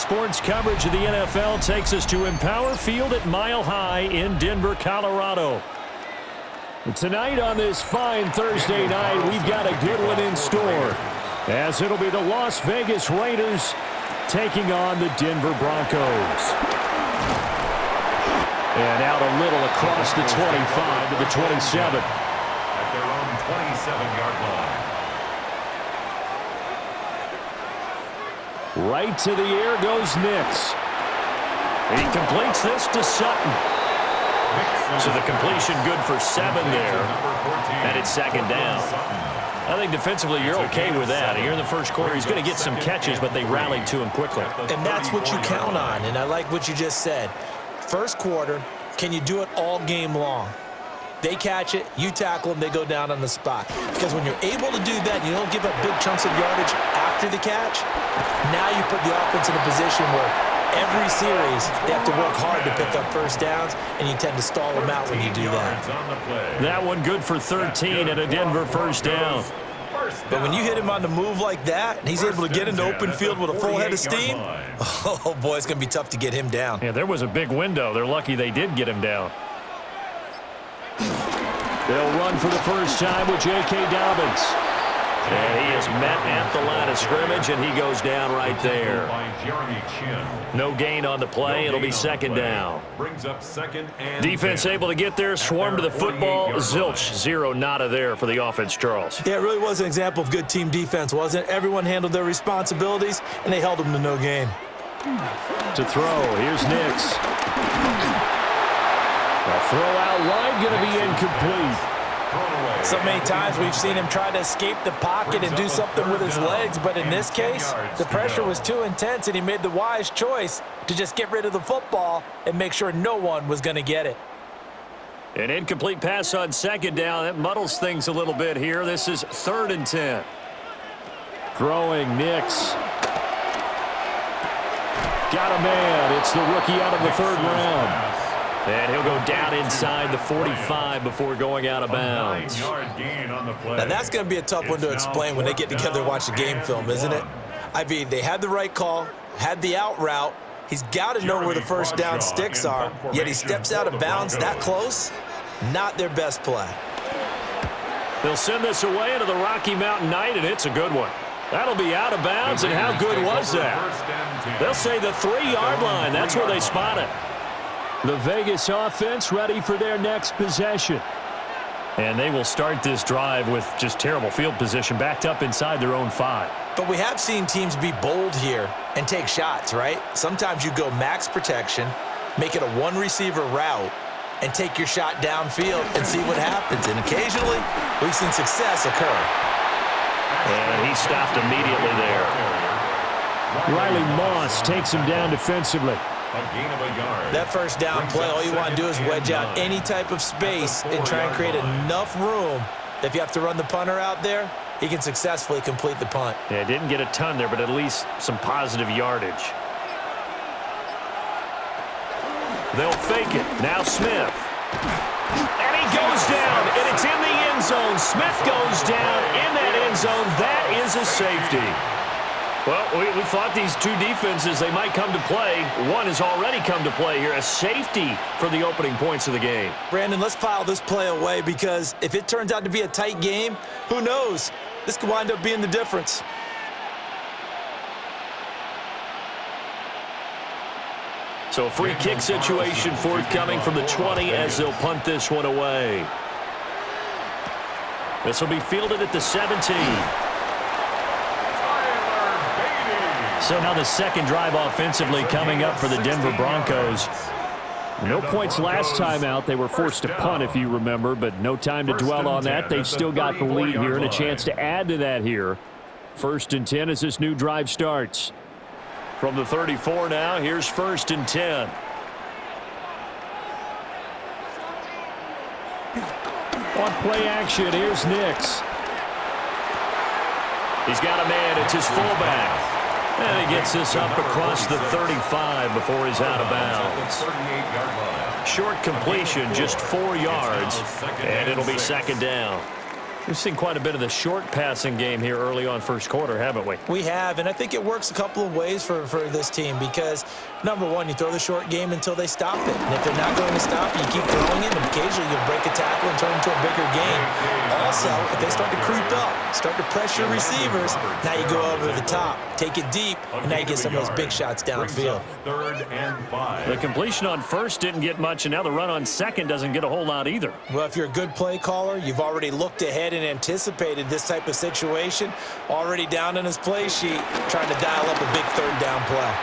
sports coverage of the NFL takes us to Empower Field at Mile High in Denver, Colorado. Tonight on this fine Thursday night, we've got a good one in store, as it'll be the Las Vegas Raiders taking on the Denver Broncos. And out a little across the 25 to the 27. At their own 27-yard line. Right to the air goes Nix. He completes this to Sutton. So the completion good for 7 there. And it's second down. I think defensively you're okay with that. Here in the first quarter, he's going to get some catches, but they rallied to him quickly. And that's what you count on, and I like what you just said. First quarter, can you do it all game long? They catch it, you tackle them, they go down on the spot. Because when you're able to do that, you don't give up big chunks of yardage after the catch. Now you put the offense in a position where every series they have to work hard to pick up first downs, and you tend to stall them out when you do that. That one good for 13 and a Denver first down. But when you hit him on the move like that, and he's able to get into open field with a full head of steam, oh boy, it's going to be tough to get him down. Yeah, there was a big window. They're lucky they did get him down. They'll run for the first time with J.K. Dobbins. And he is met at the line of scrimmage, and he goes down right there. No gain on the play. It'll be second down. Defense able to get there, swarm to the football. Zilch, zero, nada there for the offense, Charles. Yeah, it really was an example of good team defense, wasn't it? Everyone handled their responsibilities, and they held them to no gain. To throw, here's Nix. A throw out wide, going to be incomplete. So many times we've seen him try to escape the pocket and do something with his legs, but in this case, the pressure was too intense, and he made the wise choice to just get rid of the football and make sure no one was going to get it. An incomplete pass on second down. That muddles things a little bit here. This is 3rd and 10. Throwing Nix. Got a man. It's the rookie out of the 3rd round. And he'll go down inside the 45 before going out of bounds. Now that's going to be a tough one to explain when they get together and watch the game film, isn't it? I mean, they had the right call, had the out route. He's got to know where the first down sticks are, yet he steps out of bounds that close. Not their best play. They'll send this away into the Rocky Mountain Night, and it's a good one. That'll be out of bounds, and how good was that? They'll say the 3-yard line. That's where they spot it. The Vegas offense ready for their next possession. And they will start this drive with just terrible field position, backed up inside their own 5. But we have seen teams be bold here and take shots, right? Sometimes you go max protection, make it a one-receiver route, and take your shot downfield and see what happens. And occasionally, we've seen success occur. And he stopped immediately there. Riley Moss takes him down defensively. A gain of a yard. That first down play, all you want to do is wedge out any type of space and try and create enough room that if you have to run the punter out there, he can successfully complete the punt. Yeah, didn't get a ton there, but at least some positive yardage. They'll fake it. Now Smith. And he goes down, and it's in the end zone. Smith goes down in that end zone. That is a safety. Well, we thought these two defenses, they might come to play. One has already come to play here, a safety for the opening points of the game. Brandon, let's file this play away because if it turns out to be a tight game, who knows? This could wind up being the difference. So a free kick situation forthcoming from the 20 as they'll punt this one away. This will be fielded at the 17. So now the second drive offensively coming up for the Denver Broncos. No points last time out. They were forced to punt, if you remember, but no time to dwell on that. They've still got the lead here and a chance to add to that here. 1st and 10 as this new drive starts. From the 34 now, here's 1st and 10. On play action, here's Nix. He's got a man. It's his fullback. And he gets this up across the 35 before he's out of bounds. Short completion, just 4 yards, and it'll be second down. We've seen quite a bit of the short passing game here early on first quarter, haven't we? We have, and I think it works a couple of ways for this team because, number one, you throw the short game until they stop it. And if they're not going to stop it, you keep throwing it, and occasionally you'll break a tackle and turn into a bigger game. Also, if they start to creep up, start to pressure receivers, now you go over the top, take it deep, and now you get some of those big shots downfield. 3rd and 5. The completion on first didn't get much, and now the run on second doesn't get a whole lot either. Well, if you're a good play caller, you've already looked ahead and anticipated this type of situation, already down in his play sheet, trying to dial up a big 3rd down play.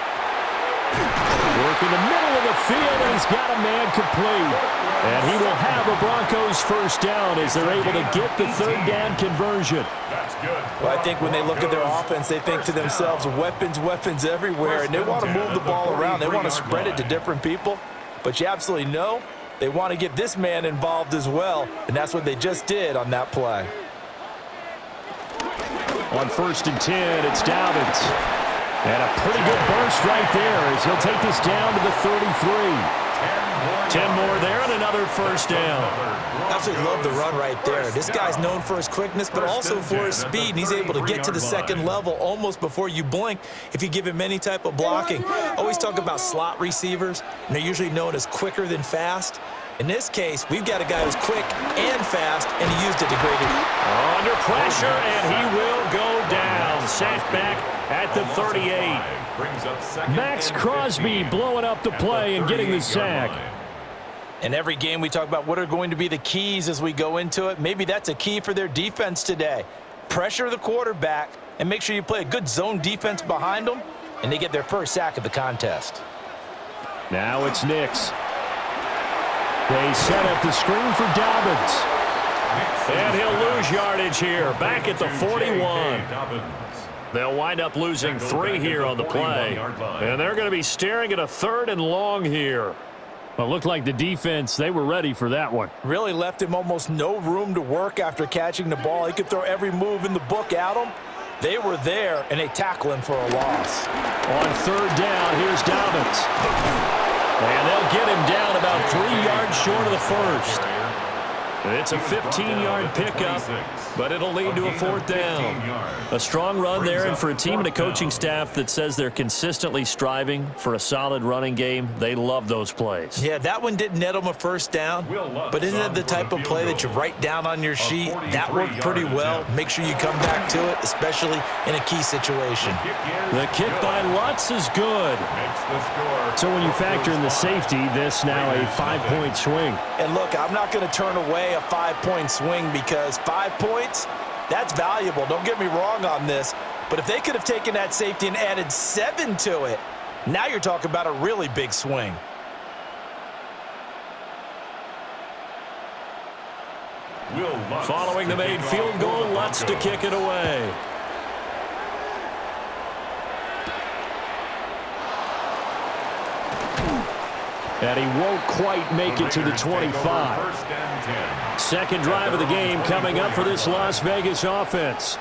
Work in the middle of the field, and he's got a man complete. And he will have a Broncos first down as they're able to get the 3rd down conversion. That's good. Well, I think when they look at their offense, they think to themselves, weapons, weapons everywhere, and they want to move the ball around. They want to spread it to different people, but you absolutely know they want to get this man involved as well, and that's what they just did on that play. On 1st and 10, it's Dobbins. And a pretty good burst right there as he'll take this down to the 33. 10 more there and another first down. Absolutely love the run right there. This guy's known for his quickness, but also for his speed, and he's able to get to the second level almost before you blink if you give him any type of blocking. Always talk about slot receivers, and they're usually known as quicker than fast. In this case, we've got a guy who's quick and fast, and he used it to great effect. Under pressure, and he will go down. Sacked back at the 38. Max Crosby blowing up the play and getting the sack. In every game, we talk about what are going to be the keys as we go into it. Maybe that's a key for their defense today. Pressure the quarterback and make sure you play a good zone defense behind them, and they get their first sack of the contest. Now it's Nix. They set up the screen for Dobbins. And he'll lose yardage here, back at the 41. They'll wind up losing 3 here on the play. And they're going to be staring at a 3rd and long here. Well, it looked like the defense, they were ready for that one. Really left him almost no room to work after catching the ball. He could throw every move in the book at him. They were there, and they tackle him for a loss. On 3rd down, here's Dobbins. And they'll get him down about 3 yards short of the first. It's a 15-yard pickup, but it'll lead to a 4th down. A strong run there, and for a team and a coaching staff that says they're consistently striving for a solid running game, they love those plays. Yeah, that one didn't net them a first down, but isn't that the type of play that you write down on your sheet? That worked pretty well. Make sure you come back to it, especially in a key situation. The kick by Lutz is good. So when you factor in the safety, this now a 5-point swing. And look, I'm not going to turn away a 5-point swing because 5 points, that's valuable. Don't get me wrong on this. But if they could have taken that safety and added 7 to it, now you're talking about a really big swing. Following the made field goal, Lutz to kick it away. And he won't quite make it to the 25. Second drive of the game coming up for this Las Vegas offense.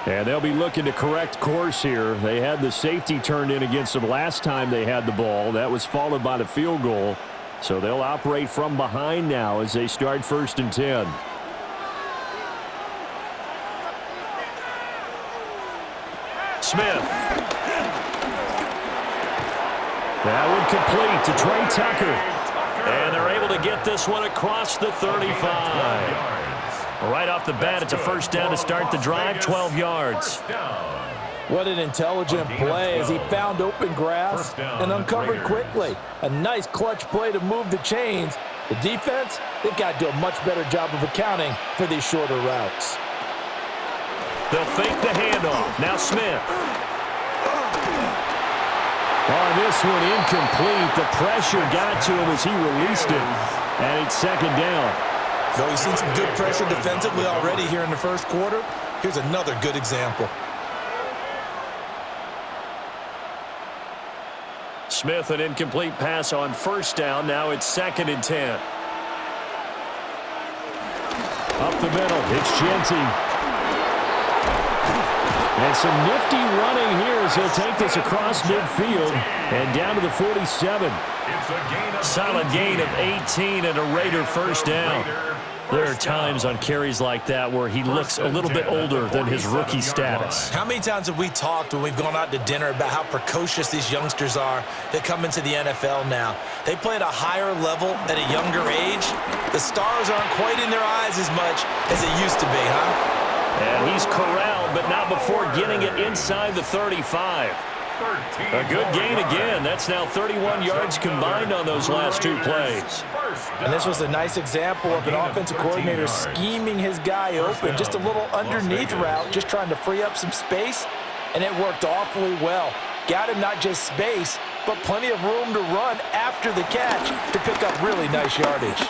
And they'll be looking to correct course here. They had the safety turned in against them last time they had the ball. That was followed by the field goal. So they'll operate from behind now as they start 1st and 10. Smith. That one complete to Trey Tucker. And they're able to get this one across the 35. Right off the bat, it's a 1st down to start the drive, 12 yards. What an intelligent play as he found open grass and uncovered quickly. A nice clutch play to move the chains. The defense, they've got to do a much better job of accounting for these shorter routes. They'll fake the handoff. Now Smith. On this one, incomplete. The pressure got to him as he released it. And it's 2nd down. Though we've seen some good pressure defensively already here in the first quarter, here's another good example. Smith, an incomplete pass on 1st down. Now it's 2nd and 10. Up the middle, it's Genty. And some nifty running here as he'll take this across midfield and down to the 47. Solid gain of 18 and a Raider 1st down. There are times on carries like that where he looks a little bit older than his rookie status. How many times have we talked when we've gone out to dinner about how precocious these youngsters are that come into the NFL now? They play at a higher level at a younger age. The stars aren't quite in their eyes as much as it used to be, huh? And he's corralled, but not before getting it inside the 35. A good gain again. That's now 31 yards combined on those last two plays. And this was a nice example of an offensive coordinator scheming his guy open. Just a little underneath route, just trying to free up some space, and it worked awfully well. Got him not just space, but plenty of room to run after the catch to pick up really nice yardage.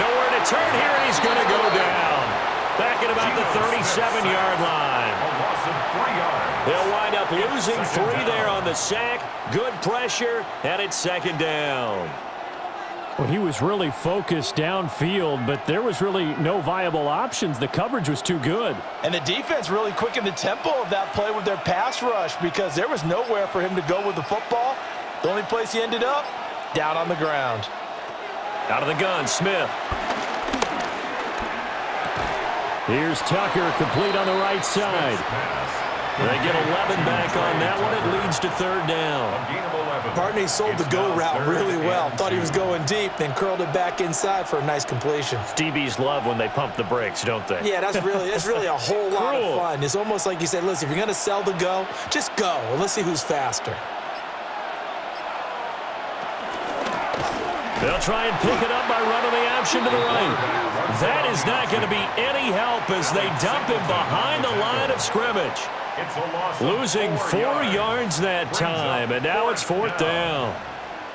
Nowhere to turn here, and he's going to go down. Back at about the 37-yard line. They'll wind up losing 3 there on the sack. Good pressure, and it's second down. Well, he was really focused downfield, but there was really no viable options. The coverage was too good. And the defense really quickened the tempo of that play with their pass rush because there was nowhere for him to go with the football. The only place he ended up, down on the ground. Out of the gun, Smith. Here's Tucker, complete on the right side. They get 11 back on that one. It leads to third down. Barney sold the go route really well. Thought he was going deep, then curled it back inside for a nice completion. DBs love when they pump the brakes, don't they? Yeah, that's really a whole lot of fun. It's almost like you said, listen, if you're going to sell the go, just go, and let's see who's faster. They'll try and pick it up by running the option to the right. That is not going to be any help as they dump him behind the line of scrimmage. Losing 4 yards that time, and now it's fourth down.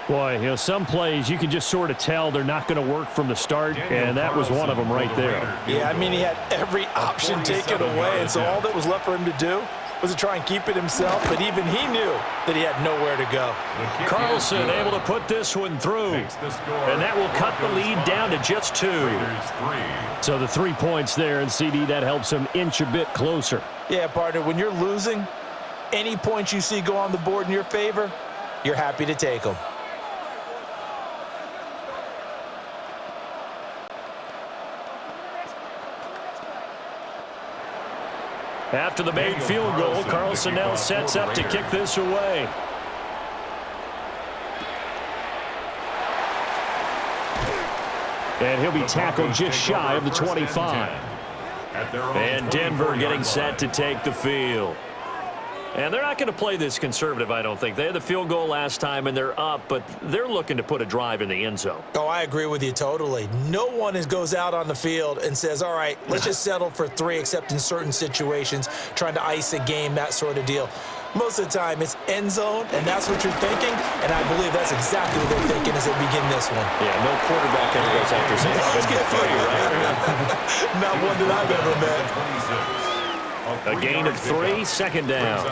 Boy, you know, some plays you can just sort of tell they're not going to work from the start, and that was one of them right there. Yeah, I mean, he had every option taken away, and so all that was left for him to do was to try and keep it himself, but even he knew that he had nowhere to go. Carlson able to put this one through, and that will cut the lead down to just 2. So the 3 points there, and CD, that helps him inch a bit closer. Yeah, partner, when you're losing, any points you see go on the board in your favor, you're happy to take them. After the made field goal, Carlson now sets up to kick this away. And he'll be tackled just shy of the 25. And Denver getting set to take the field. And they're not going to play this conservative, I don't think. They had the field goal last time, and they're up, but they're looking to put a drive in the end zone. Oh, I agree with you totally. No one goes out on the field and says, all right, let's just settle for 3, except in certain situations, trying to ice a game, that sort of deal. Most of the time, it's end zone, and that's what you're thinking, and I believe that's exactly what they're thinking as they begin this one. Yeah, no quarterback ever goes after saying, let's get 3, right? Not one that I've ever met. A gain of 3, second down.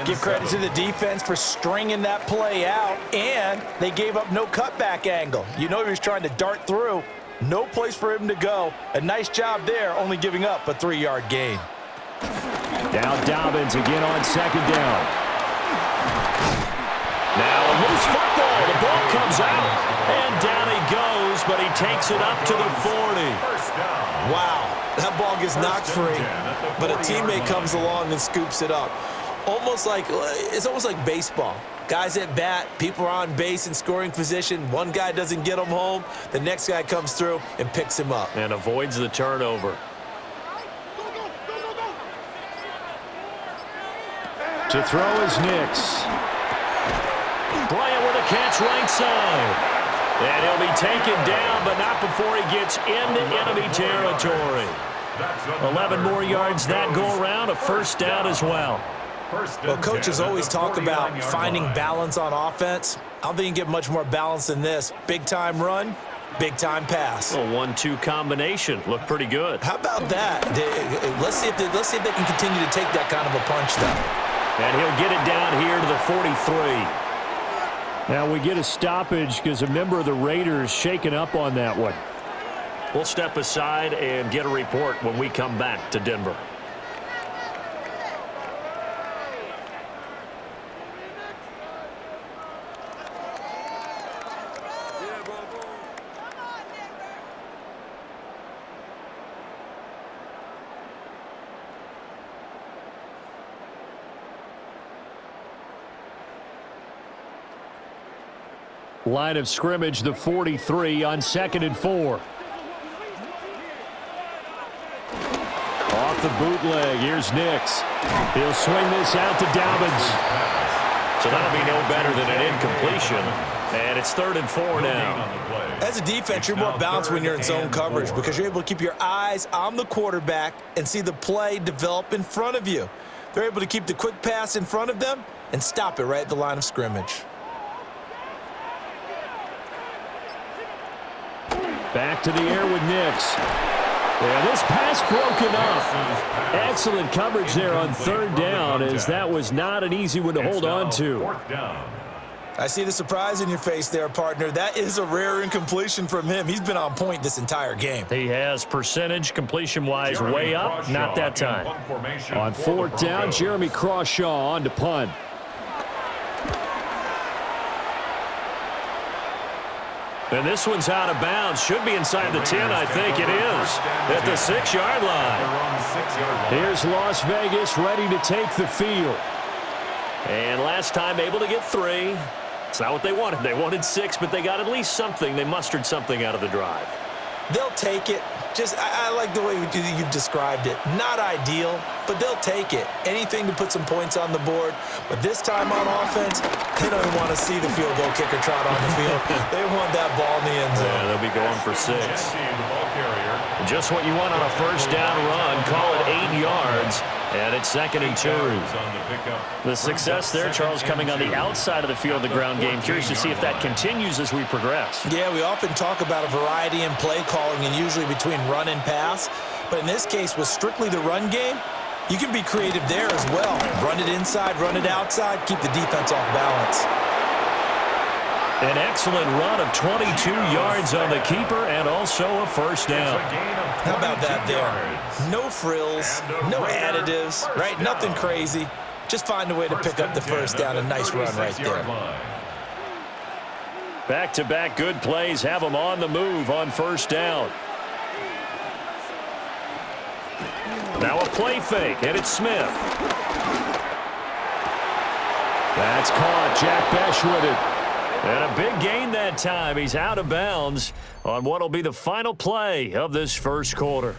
Give credit to the defense for stringing that play out, and they gave up no cutback angle. You know he was trying to dart through. No place for him to go. A nice job there, only giving up a 3-yard gain. Now Dobbins again on second down. Now a loose football. The ball comes out, and down he goes, but he takes it up to the 40. Wow, that ball gets knocked free, but a teammate comes along and scoops it up. It's almost like baseball. Guys at bat, people are on base in scoring position. One guy doesn't get him home. The next guy comes through and picks him up. And avoids the turnover. To throw is Nix. Bryant with a catch right side. And he'll be taken down, but not before he gets into enemy territory. 11 more yards that go around, a first down as well. Well, coaches always talk about finding balance on offense. I don't think you can get much more balance than this. Big-time run, big-time pass. A 1-2 combination. Looked pretty good. How about that? Let's see if they can continue to take that kind of a punch, though. And he'll get it down here to the 43. Now we get a stoppage because a member of the Raiders shaken up on that one. We'll step aside and get a report when we come back to Denver. Line of scrimmage, the 43 on 2nd and 4. Off the bootleg, here's Nix. He'll swing this out to Dobbins. So that'll be no better than an incompletion. And it's 3rd and 4 now. As a defense, you're more balanced when you're in zone coverage because you're able to keep your eyes on the quarterback and see the play develop in front of you. They're able to keep the quick pass in front of them and stop it right at the line of scrimmage. Back to the air with Nix. Yeah, this pass broken up. Excellent coverage there on 3rd down, as that was not an easy one to hold on to. I see the surprise in your face there, partner. That is a rare incompletion from him. He's been on point this entire game. He has percentage completion-wise way up. Not that time. On 4th down, Jeremy Crawshaw on to punt. And this one's out of bounds. Should be inside the 10, I think it is. At the 6-yard line. Here's Las Vegas ready to take the field. And last time able to get 3. It's not what they wanted. They wanted 6, but they got at least something. They mustered something out of the drive. They'll take it. I like the way you've described it. Not ideal, but they'll take it. Anything to put some points on the board. But this time on offense, they don't even want to see the field goal kicker trot on the field. They want that ball in the end zone. Yeah, they'll be going for 6. Just what you want on a 1st down run. Call it 8 yards. And it's 2nd and 2. The success there, Charles, coming on the outside of the field of the ground game. Curious to see if that continues as we progress. Yeah, we often talk about a variety in play calling and usually between run and pass. But in this case, with strictly the run game, you can be creative there as well. Run it inside, run it outside, keep the defense off balance. An excellent run of 22 yards on the keeper and also a 1st down. How about that there? No frills, no additives, right? Nothing crazy. Just find a way to pick up the 1st down. A nice run right there. Back-to-back good plays have them on the move on 1st down. Now a play fake, and it's Smith. That's caught. Jack Besh with it. And a big gain that time. He's out of bounds on what will be the final play of this 1st quarter.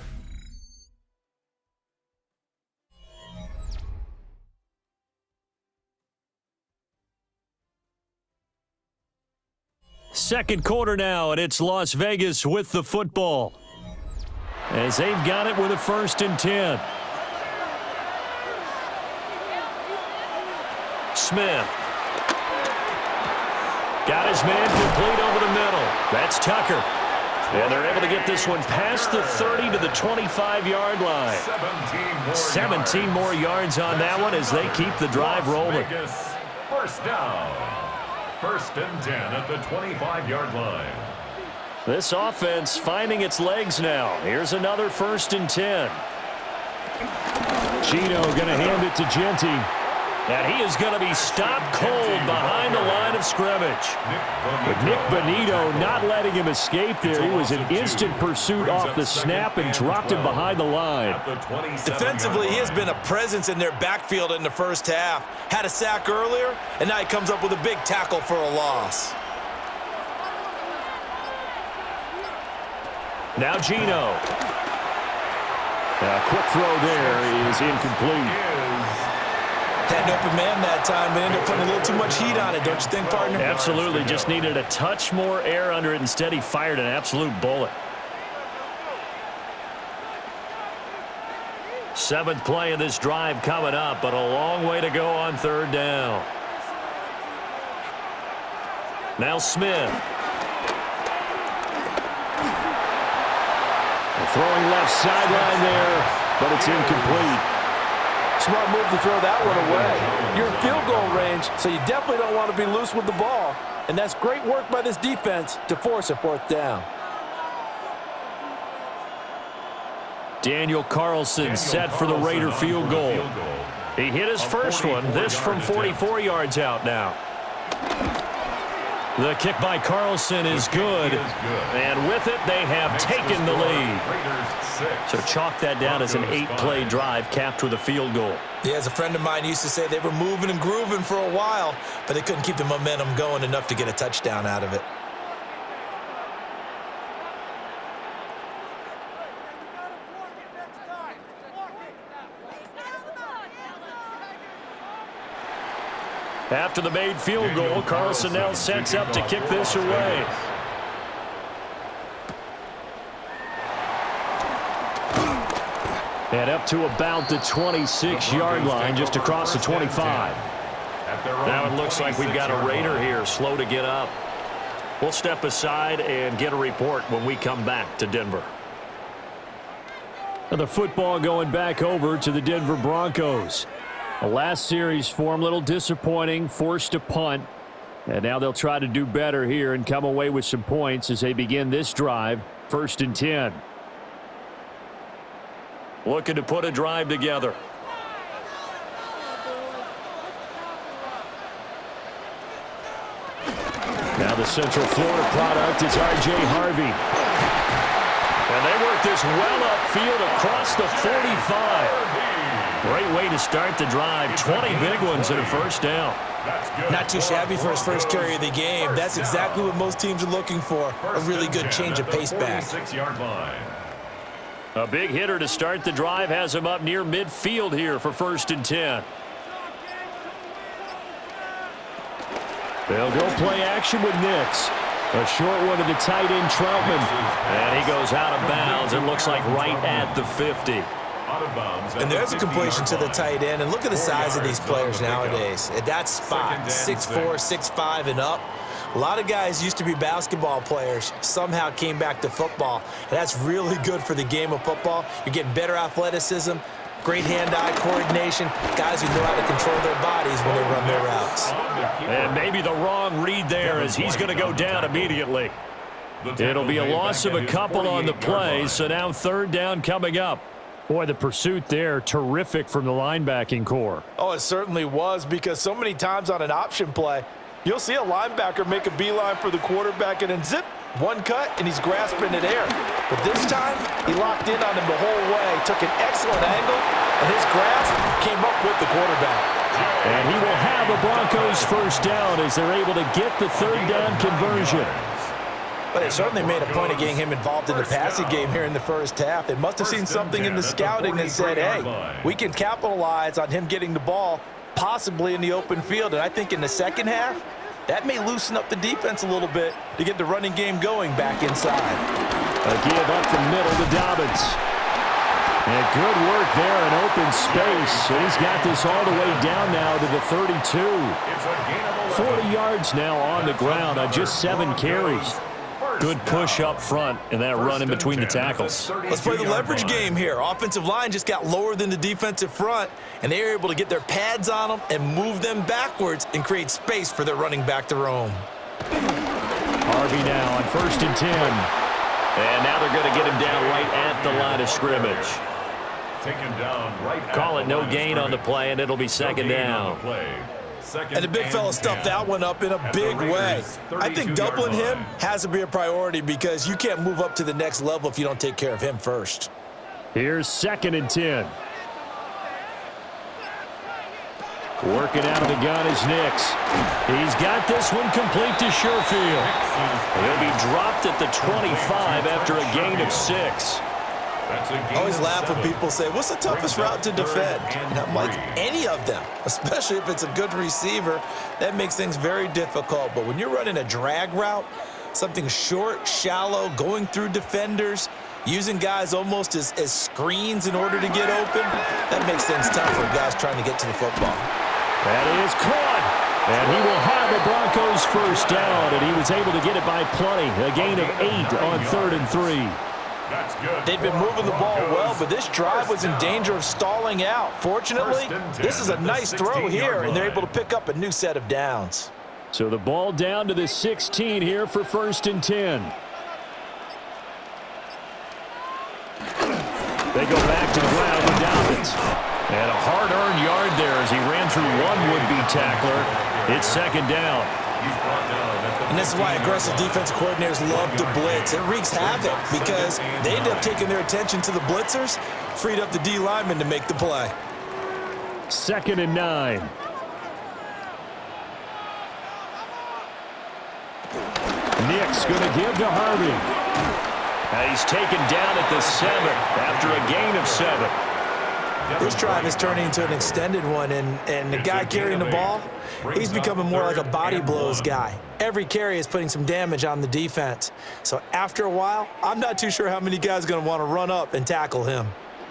Second quarter now, and it's Las Vegas with the football, as they've got it with a 1st and 10. Smith. Got his man complete over the middle. That's Tucker. And they're able to get this one past the 30 to the 25-yard line. 17 more yards on that one as they keep the drive rolling. 1st down. 1st and 10 at the 25-yard line. This offense finding its legs now. Here's another 1st and 10. Chino going to hand it to Genty. And he is going to be stopped cold behind the line of scrimmage. But Nick Bonito not letting him escape there. He was in instant pursuit off the snap and dropped him behind the line. Defensively, he has been a presence in their backfield in the 1st half. Had a sack earlier, and now he comes up with a big tackle for a loss. Now Gino. A quick throw there is incomplete. Had an open man that time, but ended up putting a little too much heat on it, don't you think, partner? Absolutely. Just needed a touch more air under it. Instead, he fired an absolute bullet. 7th play of this drive coming up, but a long way to go on 3rd down. Now Smith. Throwing left sideline there, but it's incomplete. Smart move to throw that one away. You're in field goal range, so you definitely don't want to be loose with the ball. And that's great work by this defense to force a 4th down. Daniel Carlson set for the Raider field goal. He hit his first one. This from 44 yards out now. The kick by Carlson is good. And with it, they have taken the lead. So chalk that down as an 8-play drive capped with a field goal. Yeah, as a friend of mine used to say, they were moving and grooving for a while, but they couldn't keep the momentum going enough to get a touchdown out of it. After the made field goal, Carlson now sets up to kick this away. And up to about the 26-yard line, just across the 25. Now it looks like we've got a Raider here, slow to get up. We'll step aside and get a report when we come back to Denver. And the football going back over to the Denver Broncos. The last series for them, a little disappointing, forced to punt. And now they'll try to do better here and come away with some points as they begin this drive, 1st and 10. Looking to put a drive together. Now the Central Florida product is R.J. Harvey. And they work this well upfield across the 45. Great way to start the drive. 20 big ones and a first down. Not too shabby for his first carry of the game. That's exactly what most teams are looking for. A really good change of pace back. A big hitter to start the drive has him up near midfield here for 1st and 10. They'll go play action with Nix. A short one to the tight end, Troutman. And he goes out of bounds. It looks like right at the 50. And there's a completion to the tight end. And look at the size of these players nowadays. At that spot, 6'4", 6'5", and up. A lot of guys used to be basketball players, somehow came back to football. And that's really good for the game of football. You're getting better athleticism, great hand-eye coordination, guys who know how to control their bodies when they run their routes. And maybe the wrong read there as he's going to go down immediately. It'll be a loss of a couple on the play, so now 3rd down coming up. Boy, the pursuit there, terrific from the linebacking core. Oh, it certainly was, because so many times on an option play, you'll see a linebacker make a beeline for the quarterback and then zip, one cut, and he's grasping it air. But this time, he locked in on him the whole way, took an excellent angle, and his grasp came up with the quarterback. And he will have a Broncos first down as they're able to get the 3rd down conversion. But they certainly made a point of getting him involved in the passing game here in the first half. They must have seen something in the scouting that said, hey, we can capitalize on him getting the ball possibly in the open field. And I think in the second half, that may loosen up the defense a little bit to get the running game going back inside. A give up the middle to Dobbins. And good work there in open space. And he's got this all the way down now to the 32. 40 yards now on the ground on just 7 carries. Good push up front and that run in between the tackles. Let's play the leverage game here. Offensive line just got lower than the defensive front, and they were able to get their pads on them and move them backwards and create space for their running back to roam. Harvey now on 1st and 10. And now they're going to get him down right at the line of scrimmage. Call it no gain on the play, and it'll be 2nd down. And the big fella stuffed that one up in a big way. I think doubling him has to be a priority because you can't move up to the next level if you don't take care of him first. Here's 2nd and 10. Working out of the gun is Nix. He's got this one complete to Sherfield. He'll be dropped at the 25 after a gain of 6. I always laugh when people say, what's the toughest route to defend? And I'm like, any of them, especially if it's a good receiver. That makes things very difficult. But when you're running a drag route, something short, shallow, going through defenders, using guys almost as screens in order to get open, that makes things tough for guys trying to get to the football. That is caught. And he will have a Broncos first down, and he was able to get it by plenty. A gain of 8 on 3rd and 3. They've been moving the ball well, but this drive was in danger of stalling out. Fortunately, this is a nice throw here, and they're able to pick up a new set of downs. So the ball down to the 16 here for 1st and 10. They go back to the ground with Dobbins. And a hard-earned yard there as he ran through one would-be tackler. It's 2nd down. And this is why aggressive defensive coordinators love to blitz. It wreaks havoc because they end up taking their attention to the blitzers, freed up the D lineman to make the play. 2nd and 9. Nick's going to give to Harvey. He's taken down at the 7 after a gain of 7. This drive is turning into an extended one, and the guy carrying the ball, he's becoming more like a body blows guy. Every carry is putting some damage on the defense. So after a while, I'm not too sure how many guys are going to want to run up and tackle him.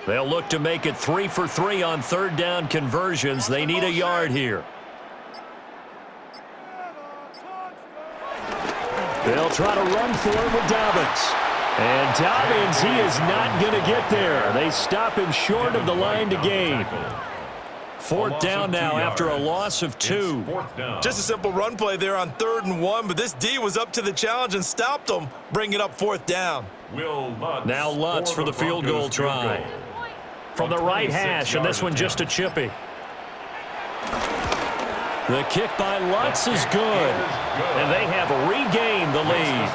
They'll look to make it 3 for 3 on 3rd down conversions. They need a yard here. They'll try to run for it with Dobbins. And Dobbins, he is not going to get there. They stop him short of the line to gain. 4th down now after a loss of 2. Just a simple run play there on 3rd and 1, but this D was up to the challenge and stopped them, bringing up 4th down. Now Lutz for the field goal try. From the right hash, and this one just a chippy. The kick by Lutz is good, and they have regained the lead.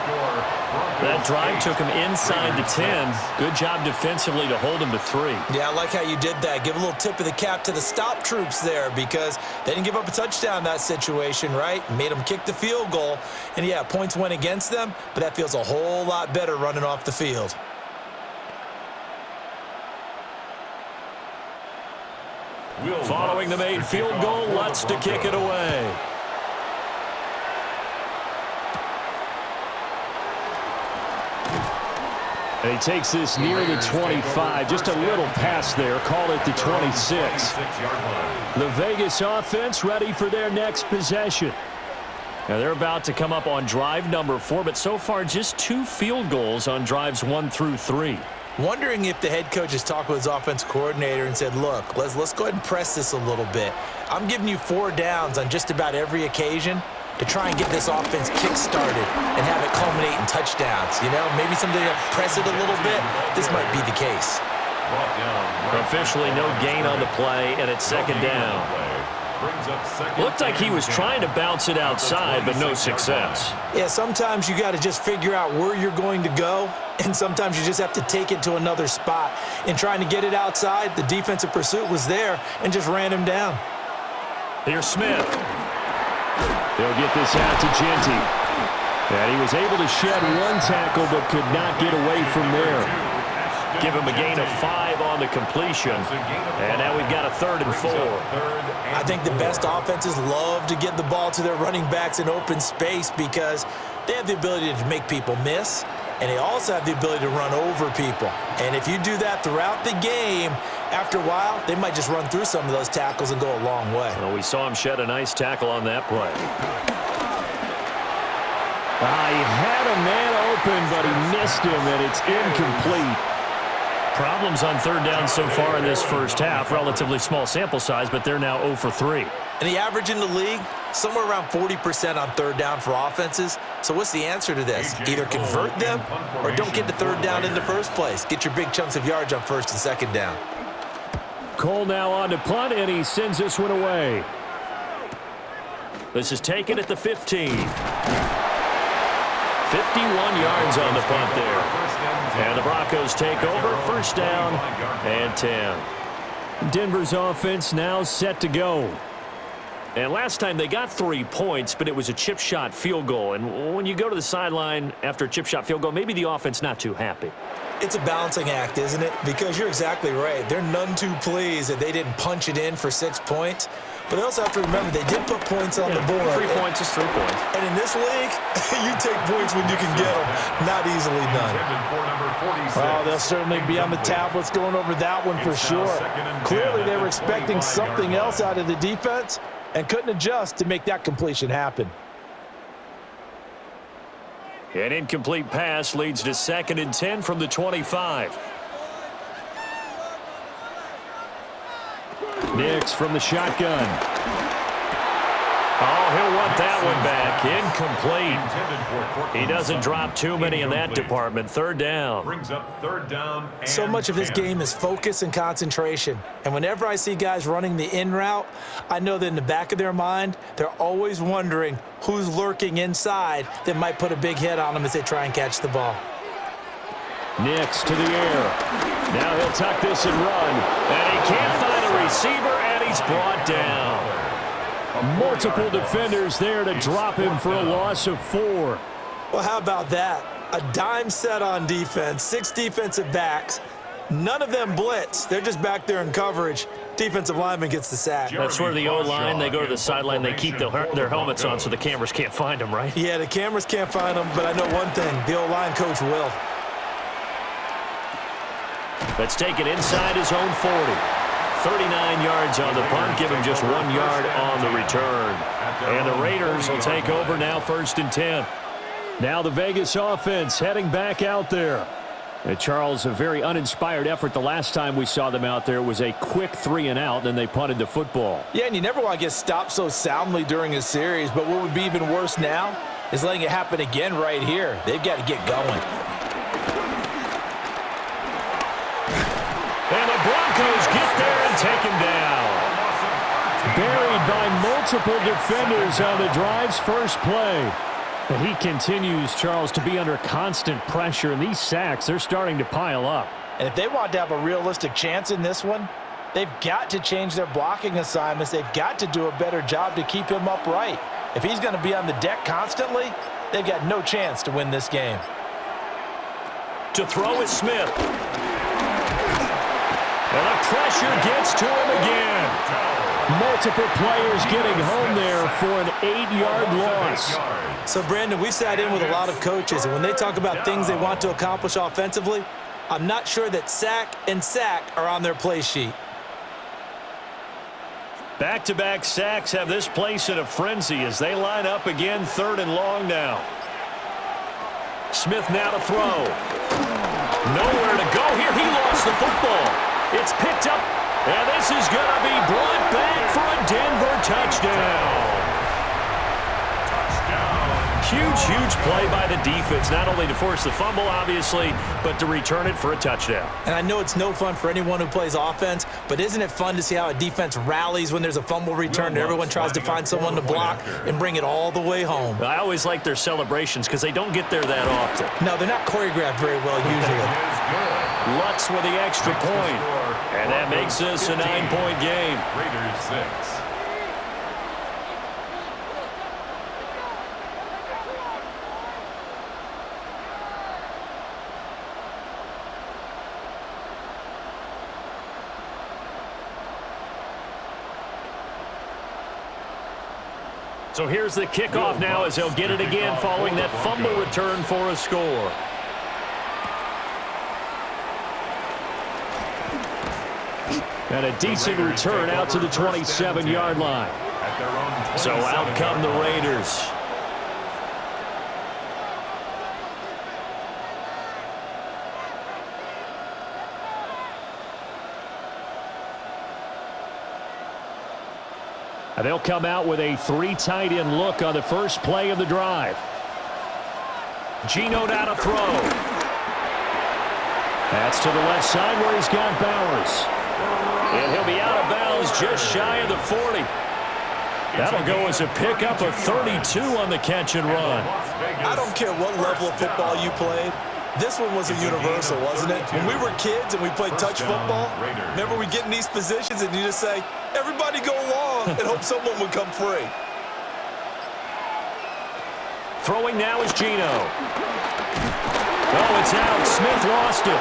That drive took him inside the 10. Good job defensively to hold him to 3. Yeah, I like how you did that. Give a little tip of the cap to the stop troops there because they didn't give up a touchdown in that situation, right? Made them kick the field goal. And, yeah, points went against them, but that feels a whole lot better running off the field. Following the made field goal, Lutz to kick it away. And he takes this near the 25. Just a little pass there. Call it the 26. The Vegas offense ready for their next possession. Now they're about to come up on drive number 4, but so far just 2 field goals on drives 1 through 3. Wondering if the head coach has talked with his offensive coordinator and said, look, let's go ahead and press this a little bit. I'm giving you 4 downs on just about every occasion to try and get this offense kick-started and have it culminate in touchdowns. You know, maybe something to press it a little bit. This might be the case. Officially no gain on the play, and it's 2nd down. Looked like he was trying to bounce it outside, but no success. Yeah, sometimes you got to just figure out where you're going to go, and sometimes you just have to take it to another spot. In trying to get it outside, the defensive pursuit was there and just ran him down. Here's Smith. They'll get this out to Genty. And he was able to shed 1 tackle but could not get away from there. Give him a gain of 5 on the completion. And now we've got a 3rd and 4. I think the best offenses love to get the ball to their running backs in open space because they have the ability to make people miss, and they also have the ability to run over people. And if you do that throughout the game, after a while, they might just run through some of those tackles and go a long way. Well, we saw him shed a nice tackle on that play. He had a man open, but he missed him, and it's incomplete. Problems on 3rd down so far in this first half. Relatively small sample size, but they're now 0 for 3. And the average in the league, somewhere around 40% on 3rd down for offenses. So what's the answer to this? Either convert them or don't get to 3rd down in the first place. Get your big chunks of yards on 1st and 2nd down. Cole now on to punt, and he sends this one away. This is taken at the 15. 51 yards on the punt there. And the Broncos take over, 1st down and 10. Denver's offense now set to go. And last time they got 3 points, but it was a chip shot field goal. And when you go to the sideline after a chip shot field goal, maybe the offense not too happy. It's a balancing act, isn't it? Because you're exactly right. They're none too pleased that they didn't punch it in for 6 points. But they also have to remember they did put points on the board. 3 points is 3 points. And in this league, you take points when you can get them. Not easily done. Oh, they'll certainly be on the tablets going over that one for sure. Clearly, they were expecting something else out of the defense and couldn't adjust to make that completion happen. An incomplete pass leads to 2nd and 10 from the 25. Nix from the shotgun. Oh, he'll run want that one back. Incomplete. He doesn't drop too many in that department. Third down. Brings up third down. So much of this game is focus and concentration. And whenever I see guys running the in route, I know that in the back of their mind, they're always wondering who's lurking inside that might put a big hit on them as they try and catch the ball. Nix to the air. Now he'll tuck this and run. And he can't find a receiver, and he's brought down. Multiple defenders there to drop him for a loss of 4. Well, how about that? A dime set on defense, 6 defensive backs. None of them blitz. They're just back there in coverage. Defensive lineman gets the sack. That's where the O-line, they go to the sideline, they keep their helmets on so the cameras can't find them, right? Yeah, the cameras can't find them, but I know one thing. The O-line coach will. Let's take it inside his own 40. 39 yards on the punt, give him just 1 yard on the return. And the Raiders will take over now, 1st and 10. Now the Vegas offense heading back out there. Charles, a very uninspired effort the last time we saw them out there. It was a quick 3 and out, then they punted the football. Yeah, and you never want to get stopped so soundly during a series, but what would be even worse now is letting it happen again right here. They've got to get going. And the Broncos get there and take him down. Buried by multiple defenders on the drive's first play. But he continues, Charles, to be under constant pressure, and these sacks, they're starting to pile up. And if they want to have a realistic chance in this one, they've got to change their blocking assignments. They've got to do a better job to keep him upright. If he's going to be on the deck constantly, they've got no chance to win this game. To throw is Smith. And the pressure gets to him again. Multiple players getting home there for an 8-yard loss. So, Brandon, we sat in with a lot of coaches, and when they talk about things they want to accomplish offensively, I'm not sure that sack and sack are on their play sheet. Back-to-back sacks have this place in a frenzy as they line up again, 3rd and long now. Smith now to throw. Nowhere to go here. He lost the football. It's picked up, and this is going to be brought back for a Denver touchdown. Huge play by the defense, not only to force the fumble, obviously, but to return it for a touchdown. And I know it's no fun for anyone who plays offense, but isn't it fun to see how a defense rallies when there's a fumble return and everyone tries to find someone to block and bring it all the way home? I always like their celebrations because they don't get there that often. No, they're not choreographed very well usually. Lutz with the extra point, and that makes this a 9-point game. Raiders 6. So here's the kickoff now as they'll get it again following that fumble return for a score. And a decent return out to the 27-yard line. So out come the Raiders. And they'll come out with a 3 tight end look on the first play of the drive. Geno now to throw. That's to the left side where he's got Bowers. And he'll be out of bounds just shy of the 40. That'll go as a pickup of 32 on the catch and run. I don't care what level of football you played. This one was a universal, wasn't it? When we were kids and we played touch football, remember we get in these positions and you just say, everybody go long, and hope someone would come free. Throwing now is Geno. Oh, it's out. Smith lost it.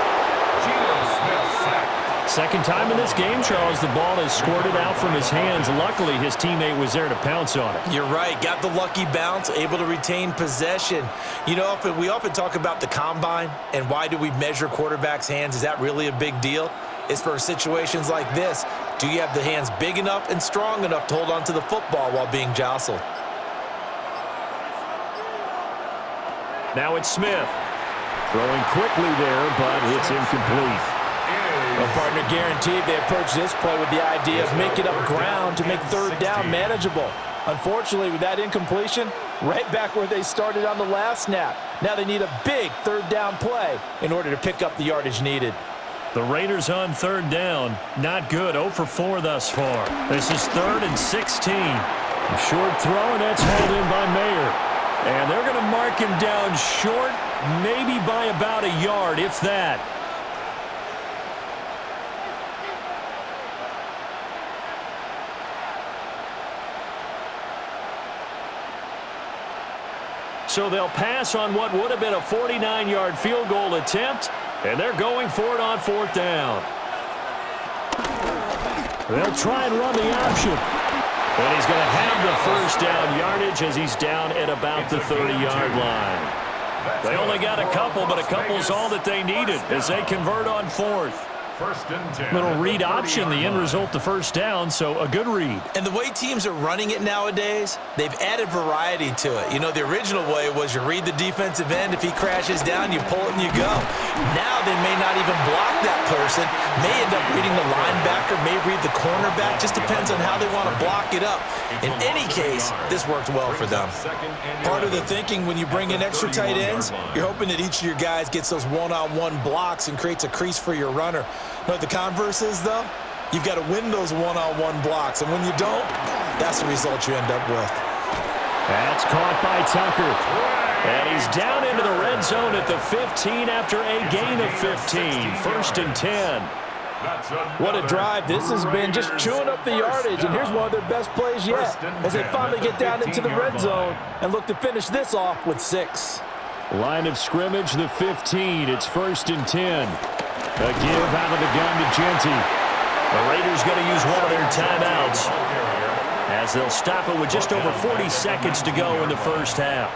Second time in this game, Charles, the ball has squirted out from his hands. Luckily, his teammate was there to pounce on it. You're right. Got the lucky bounce, able to retain possession. You know, we often talk about the combine and why do we measure quarterbacks' hands. Is that really a big deal? It's for situations like this. Do you have the hands big enough and strong enough to hold on to the football while being jostled? Now it's Smith. Throwing quickly there, but it's incomplete. Well, partner, guaranteed they approach this play with the idea of making up ground to make third down manageable. Unfortunately, with that incompletion, right back where they started on the last snap. Now they need a big third down play in order to pick up the yardage needed. The Raiders on third down. Not good. 0 for 4 thus far. This is 3rd and 16. A short throw, and that's hauled in by Mayer. And they're going to mark him down short, maybe by about a yard, if that. So they'll pass on what would have been a 49-yard field goal attempt, and they're going for it on 4th down. They'll try and run the option. And he's going to have the first down yardage as he's down at about the 30-yard line. They only got a couple, but a couple's all that they needed as they convert on 4th. First and 10. Little read option, the end result, the first down, so a good read. And the way teams are running it nowadays, they've added variety to it. You know, the original way was you read the defensive end. If he crashes down, you pull it and you go. Now they may not even block that person, may end up reading the linebacker, may read the cornerback. Just depends on how they want to block it up. In any case, this worked well for them. Part of the thinking when you bring in extra tight ends, you're hoping that each of your guys gets those one-on-one blocks and creates a crease for your runner. But the converse is, though, you've got to win those one-on-one blocks. And when you don't, that's the result you end up with. That's caught by Tucker. And he's down into the red zone at the 15 after a gain of 15. First and 10. What a drive this has been, just chewing up the yardage. And here's one of their best plays yet as they finally get down into the red zone and look to finish this off with 6. Line of scrimmage, the 15. It's first and 10. A give out of the gun to Genty. The Raiders going to use one of their timeouts as they'll stop it with just over 40 seconds to go in the first half.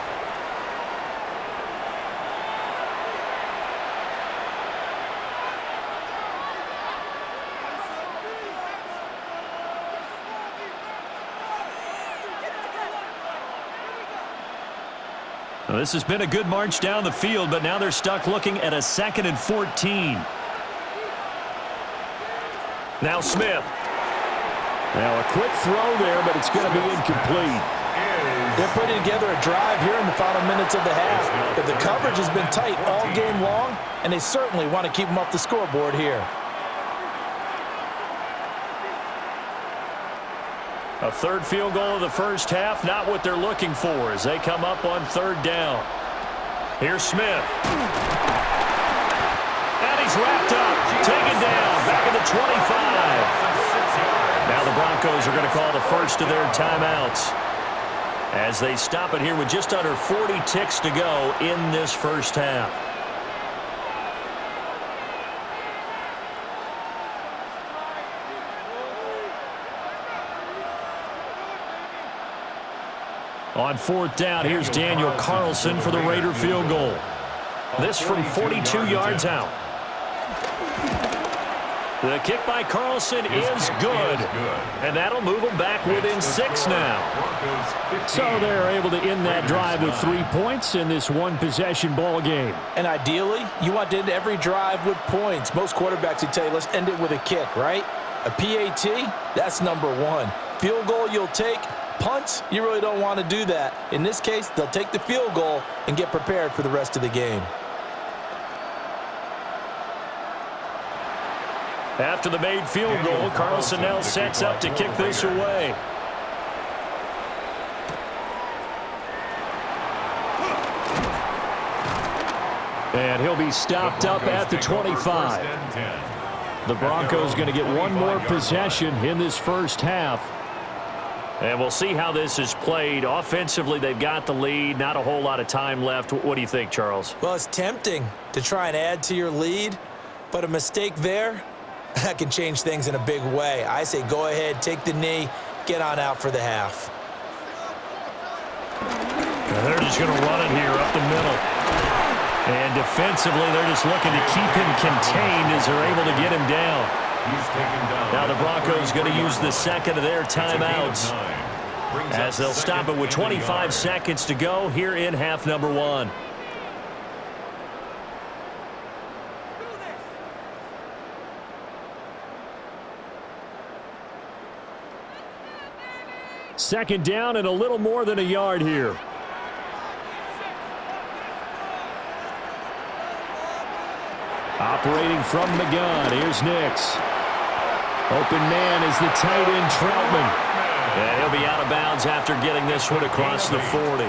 Well, this has been a good march down the field, but now they're stuck looking at a 2nd and 14. Now Smith. Now a quick throw there, but it's going to be incomplete. They're putting together a drive here in the final minutes of the half. But the coverage has been tight all game long, and they certainly want to keep them off the scoreboard here. A third field goal of the first half, not what they're looking for as they come up on 3rd down. Here's Smith. And he's wrapped up, taken down, back at the 25. Now the Broncos are going to call the first of their timeouts as they stop it here with just under 40 ticks to go in this first half. On 4th down, here's Daniel Carlson for the Raider field goal. This from 42 yards out. The kick by Carlson is good. And that'll move them back within 6 now. So they're able to end that drive with 3 points in this one-possession ball game. And ideally, you want to end every drive with points. Most quarterbacks would tell you, let's end it with a kick, right? A PAT, that's number 1. Field goal you'll take. Punts, you really don't want to do that. In this case, they'll take the field goal and get prepared for the rest of the game. After the made field goal, Carlson now sets up to kick this away. And he'll be stopped up at the 25. The Broncos going to get one more possession in this first half. And we'll see how this is played. Offensively, they've got the lead. Not a whole lot of time left. What do you think, Charles? Well, it's tempting to try and add to your lead, but a mistake there, that can change things in a big way. I say go ahead, take the knee, get on out for the half. And they're just going to run it here up the middle. And defensively, they're just looking to keep him contained as they're able to get him down. Now the Broncos going to use the second of their timeouts as they'll stop it with 25 seconds to go here in half number 1. Second down and a little more than a yard here. Operating from the gun, here's Nix. Open man is the tight end, Troutman. And he'll be out of bounds after getting this one across the 40.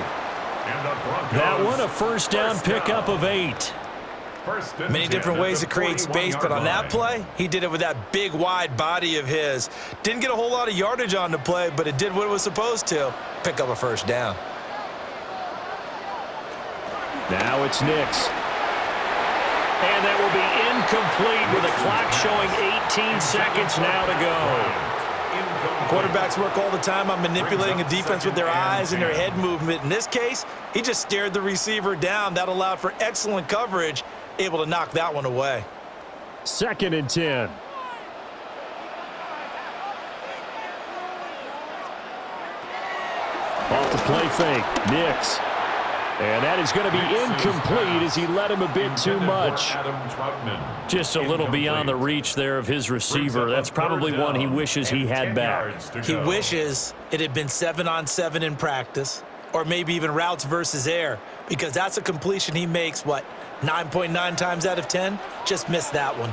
That one a first down pickup of 8. Many different ways to create space, but on that play, he did it with that big, wide body of his. Didn't get a whole lot of yardage on the play, but it did what it was supposed to. Pick up a first down. Now it's Nix. And that will be incomplete with a clock showing 18 seconds now to go. Quarterbacks work all the time on manipulating a defense with their eyes and their head movement. In this case, he just stared the receiver down. That allowed for excellent coverage, able to knock that one away. 2nd and 10. Off the play fake, Nix. And that is going to be incomplete as he led him a bit too much. Just a little beyond the reach there of his receiver. That's probably one he wishes he had back. He wishes it had been 7-on-7 in practice, or maybe even routes versus air, because that's a completion he makes, 9.9 times out of 10? Just missed that one.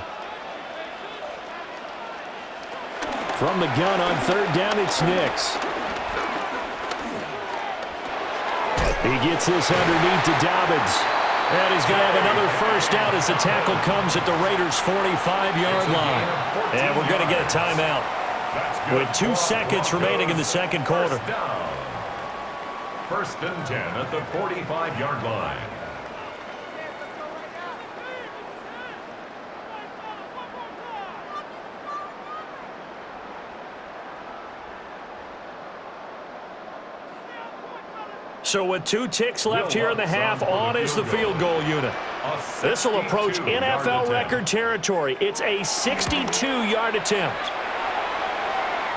From the gun on 3rd down, it's Nix. He gets this underneath to Dobbins. And he's going to have another first down as the tackle comes at the Raiders' 45-yard line. And we're going to get a timeout with 2 seconds remaining in the second quarter. 1st and 10 at the 45-yard line. So with 2 ticks left here in the half, on is the field goal unit. This will approach NFL record territory. It's a 62-yard attempt.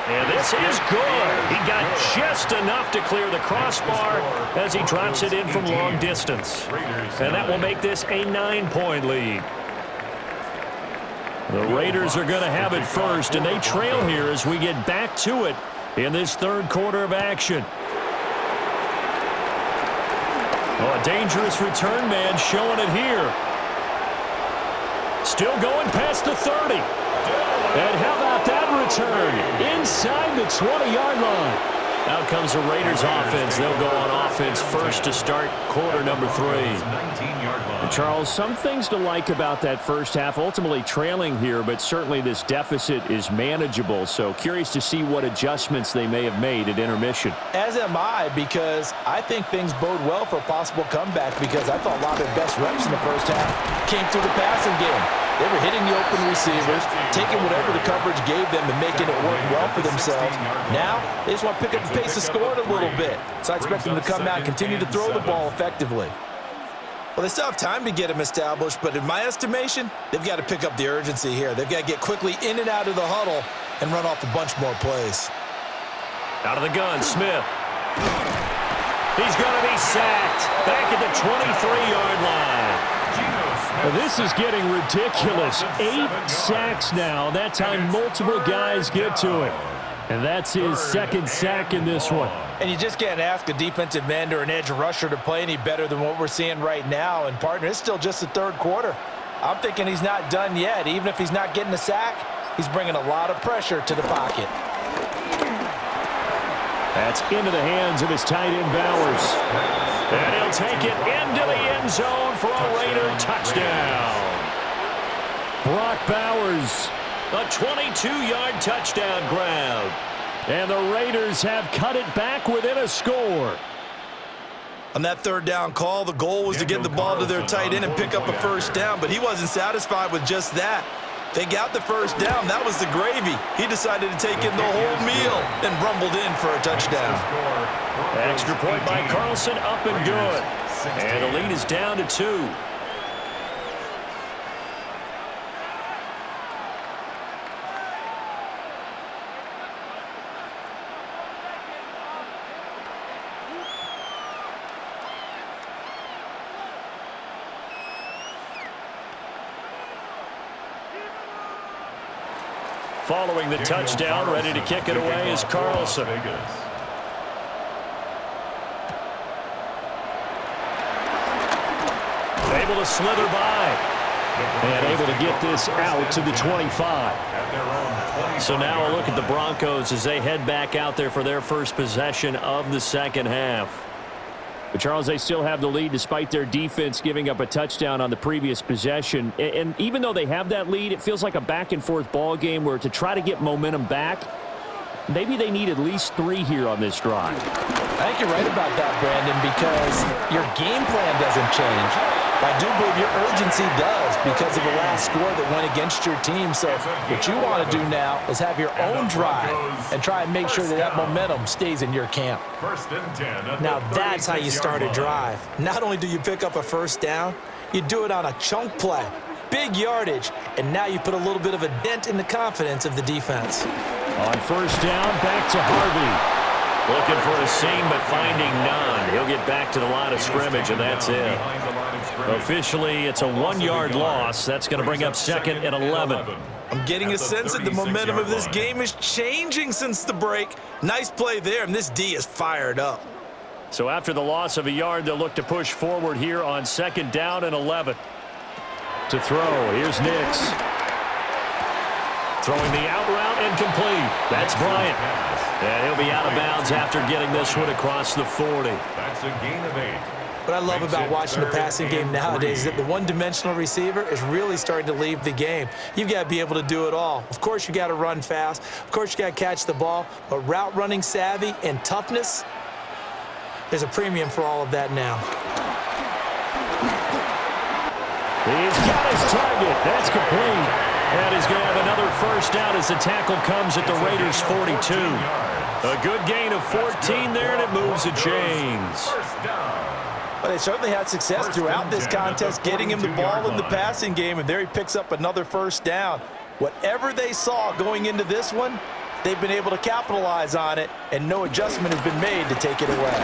And this is good. He got just enough to clear the crossbar as he drops it in from long distance. And that will make this a 9-point lead. The Raiders are going to have it first, and they trail here as we get back to it in this 3rd quarter of action. Oh, a dangerous return man showing it here. Still going past the 30. And how about that return? Inside the 20-yard line. Out comes the Raiders offense. They'll go on offense first to start quarter number 3. And Charles, some things to like about that first half. Ultimately trailing here, but certainly this deficit is manageable. So curious to see what adjustments they may have made at intermission. As am I, because I think things bode well for a possible comeback, because I thought a lot of their best reps in the first half came through the passing game. They were hitting the open receivers, taking whatever the coverage gave them and making it work well for themselves. Now, they just want to pick up the pace of scoring a little bit. So I expect them to come out and continue to throw the ball effectively. Well, they still have time to get him established, but in my estimation, they've got to pick up the urgency here. They've got to get quickly in and out of the huddle and run off a bunch more plays. Out of the gun, Smith. He's going to be sacked back at the 23-yard line. This is getting ridiculous. 8 sacks now. That time multiple guys get to it. And that's his 2nd sack in this one. And you just can't ask a defensive end or an edge rusher to play any better than what we're seeing right now. And, partner, it's still just the 3rd quarter. I'm thinking he's not done yet. Even if he's not getting a sack, he's bringing a lot of pressure to the pocket. That's into the hands of his tight end, Bowers. And he'll take it into the end zone for a Raider touchdown. Brock Bowers, a 22-yard touchdown grab. And the Raiders have cut it back within a score. On that 3rd down call, the goal was to get the ball to their tight end and pick up a first down, but he wasn't satisfied with just that. They got the first down. That was the gravy. He decided to take in the whole meal and rumbled in for a touchdown. Extra point by Carlson, up and good. And the lead is down to 2. Following the touchdown, ready to kick it away is Carlson. able to slither by. And able to get this out to the 25. So now a look at the Broncos as they head back out there for their first possession of the second half. But, Charles, they still have the lead despite their defense giving up a touchdown on the previous possession. And even though they have that lead, it feels like a back-and-forth ball game where to try to get momentum back, maybe they need at least 3 here on this drive. I think you're right about that, Brandon, because your game plan doesn't change. I do believe your urgency does because of the last score that went against your team. So what you want to do now is have your own drive and try and make sure that that momentum stays in your camp. Now that's how you start a drive. Not only do you pick up a first down, you do it on a chunk play, big yardage, and now you put a little bit of a dent in the confidence of the defense. On first down, back to Harvey. Looking for a seam, but finding none. He'll get back to the line of scrimmage, and that's it. Officially, it's a 1-yard loss. That's going to bring up 2nd and 11. I'm getting a sense that the momentum of this game is changing since the break. Nice play there, and this D is fired up. So after the loss of a yard, they'll look to push forward here on 2nd down and 11. To throw, here's Nix. Throwing the out route and complete. That's Bryant. And he'll be out of bounds after getting this one across the 40. That's a gain of 8. What I love about watching the passing game nowadays is that the one-dimensional receiver is really starting to leave the game. You've got to be able to do it all. Of course, you got to run fast. Of course, you got to catch the ball. But route running savvy and toughness, there's a premium for all of that now. He's got his target. That's complete. And he's going to have another first down as the tackle comes at the Raiders' 42. A good gain of 14 there, and it moves the chains. Well, they certainly had success throughout this contest, getting him the ball in the passing game, and there he picks up another first down. Whatever they saw going into this one, they've been able to capitalize on it, and no adjustment has been made to take it away.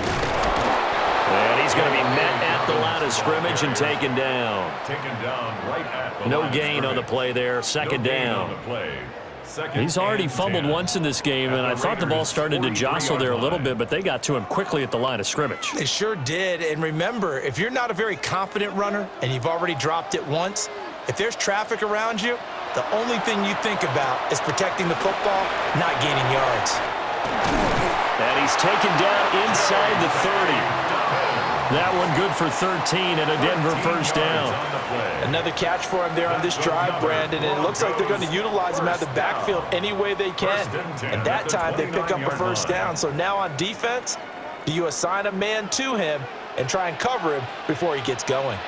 And he's going to be met at the line of scrimmage and taken down. No gain on the play there, 2nd down. He's already fumbled once in this game, and I thought the ball started to jostle there a little bit, but they got to him quickly at the line of scrimmage. They sure did, and remember, if you're not a very confident runner and you've already dropped it once, if there's traffic around you, the only thing you think about is protecting the football, not gaining yards. And he's taken down inside the 30. That one good for 13 and a Denver first down. Another catch for him there on this drive, Brandon, and it looks like they're going to utilize him out of the backfield any way they can. And that time they pick up a first down. So now on defense, do you assign a man to him and try and cover him before he gets going?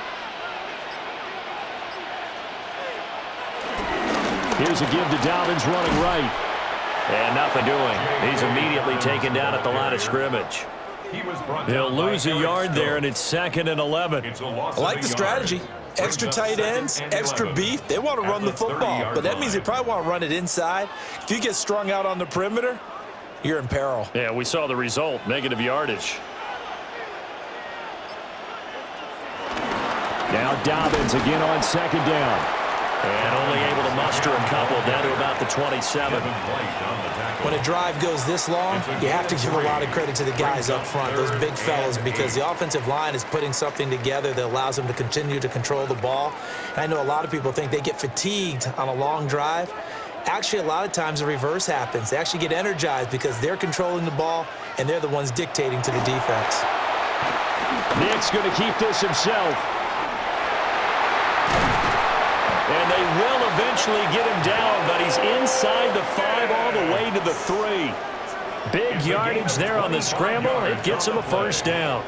Here's a give to Dobbins running right. And nothing doing. He's immediately taken down at the line of scrimmage. He'll lose a yard there, and it's 2nd and 11. I like the strategy. Extra tight ends, extra beef. They want to run the football, but that means they probably want to run it inside. If you get strung out on the perimeter, you're in peril. Yeah, we saw the result, negative yardage. Now Dobbins again on 2nd down. And only able to muster a couple down to about the 27. When a drive goes this long, you have to give a lot of credit to the guys up front, those big fellas, because the offensive line is putting something together that allows them to continue to control the ball. And I know a lot of people think they get fatigued on a long drive. Actually, a lot of times the reverse happens. They actually get energized because they're controlling the ball, and they're the ones dictating to the defense. Nick's going to keep this himself. And they will eventually get him down, but he's inside the 5 all the way to the 3. Big yardage there on the scramble. It gets him a first down.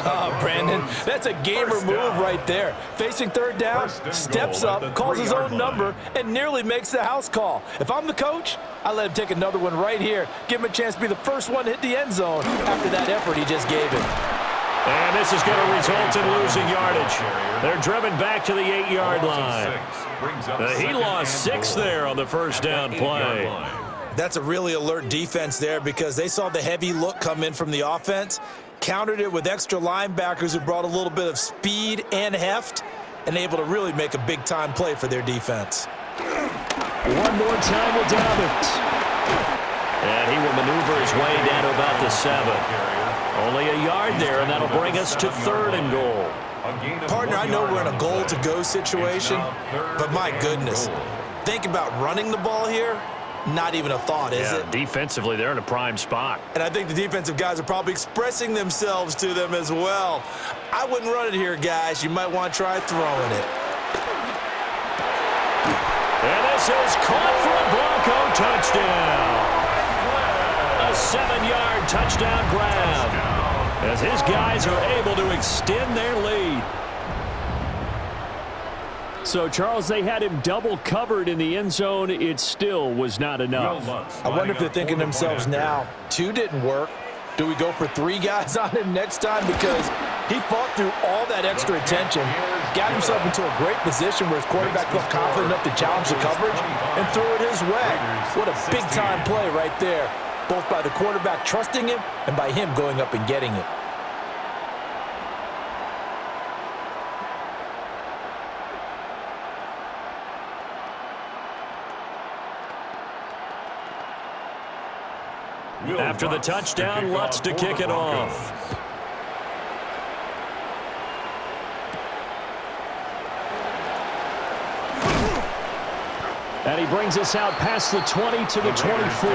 Oh, Brandon, that's a gamer move right there. Facing 3rd down, steps up, calls his own number, and nearly makes the house call. If I'm the coach, I let him take another one right here. Give him a chance to be the first one to hit the end zone after that effort he just gave him. And this is going to result in losing yardage. They're driven back to the 8-yard line. He lost 6 there on the first down play. That's a really alert defense there because they saw the heavy look come in from the offense, countered it with extra linebackers who brought a little bit of speed and heft, and able to really make a big-time play for their defense. One more time with Dobbins. And he will maneuver his way down to about the 7. Only a yard there, and that'll bring us to 3rd and goal. Partner, I know we're in a goal-to-go situation, but my goodness, think about running the ball here. Not even a thought, is it? Defensively, they're in a prime spot. And I think the defensive guys are probably expressing themselves to them as well. I wouldn't run it here, guys. You might want to try throwing it. And this is caught for a Bronco touchdown. A 7-yard touchdown grab as his guys are able to extend their lead. So, Charles, they had him double covered in the end zone. It still was not enough. I wonder if they're thinking to themselves now, 2 didn't work. Do we go for 3 guys on him next time? Because he fought through all that extra attention, got himself into a great position where his quarterback felt confident enough to challenge the coverage and threw it his way. What a big-time play right there, both by the quarterback trusting him and by him going up and getting it. After the touchdown, Lutz to kick it off. And he brings us out past the 20 to the 24.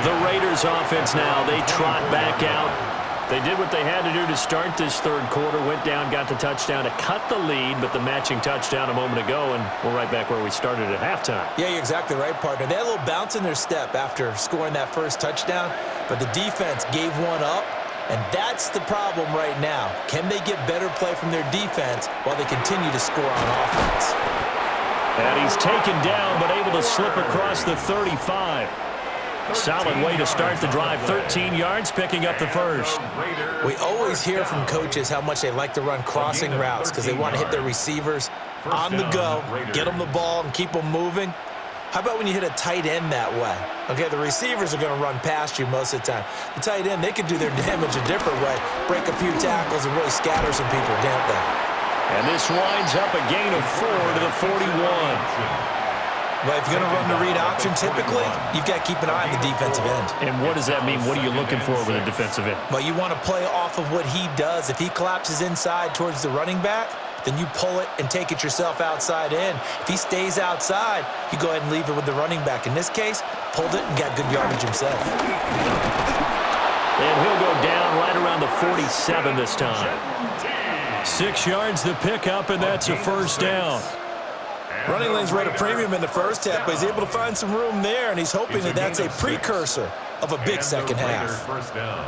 The Raiders offense now, they trot back out. They did what they had to do to start this third quarter, went down, got the touchdown to cut the lead, but the matching touchdown a moment ago, and we're right back where we started at halftime. Yeah, you're exactly right, partner. They had a little bounce in their step after scoring that first touchdown, but the defense gave one up, and that's the problem right now. Can they get better play from their defense while they continue to score on offense? And he's taken down, but able to slip across the 35. Solid way to start the drive, 13 yards, picking up the first. We always hear from coaches how much they like to run crossing routes because they want to hit their receivers on the go, get them the ball, and keep them moving. How about when you hit a tight end that way? Okay, the receivers are going to run past you most of the time. The tight end, they can do their damage a different way, break a few tackles and really scatter some people, can't they? And this winds up a gain of 4 to the 41. But if you're going to run the read option, typically, you've got to keep an eye on the defensive end. And what does that mean? What are you looking for with a defensive end? Well, you want to play off of what he does. If he collapses inside towards the running back, then you pull it and take it yourself outside in. If he stays outside, you go ahead and leave it with the running back. In this case, pulled it and got good yardage himself. And he'll go down right around the 47 this time. 6 yards the pickup, and that's a first down. Running lanes rate a premium in the first half, but he's able to find some room there, and he's hoping that that's a precursor of a big second half. First down.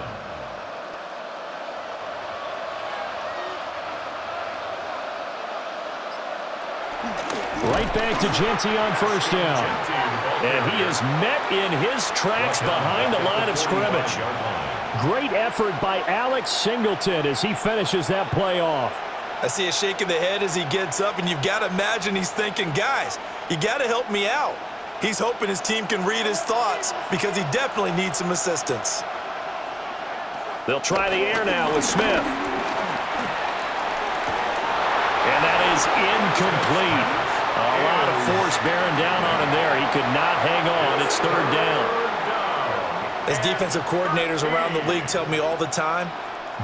Right back to Genty on first down. And he is met in his tracks behind the line of scrimmage. Great effort by Alex Singleton as he finishes that play off. I see a shake of the head as he gets up, and you've got to imagine he's thinking, guys, you got to help me out. He's hoping his team can read his thoughts because he definitely needs some assistance. They'll try the air now with Smith. And that is incomplete. A lot of force bearing down on him there. He could not hang on. It's third down. As defensive coordinators around the league tell me all the time,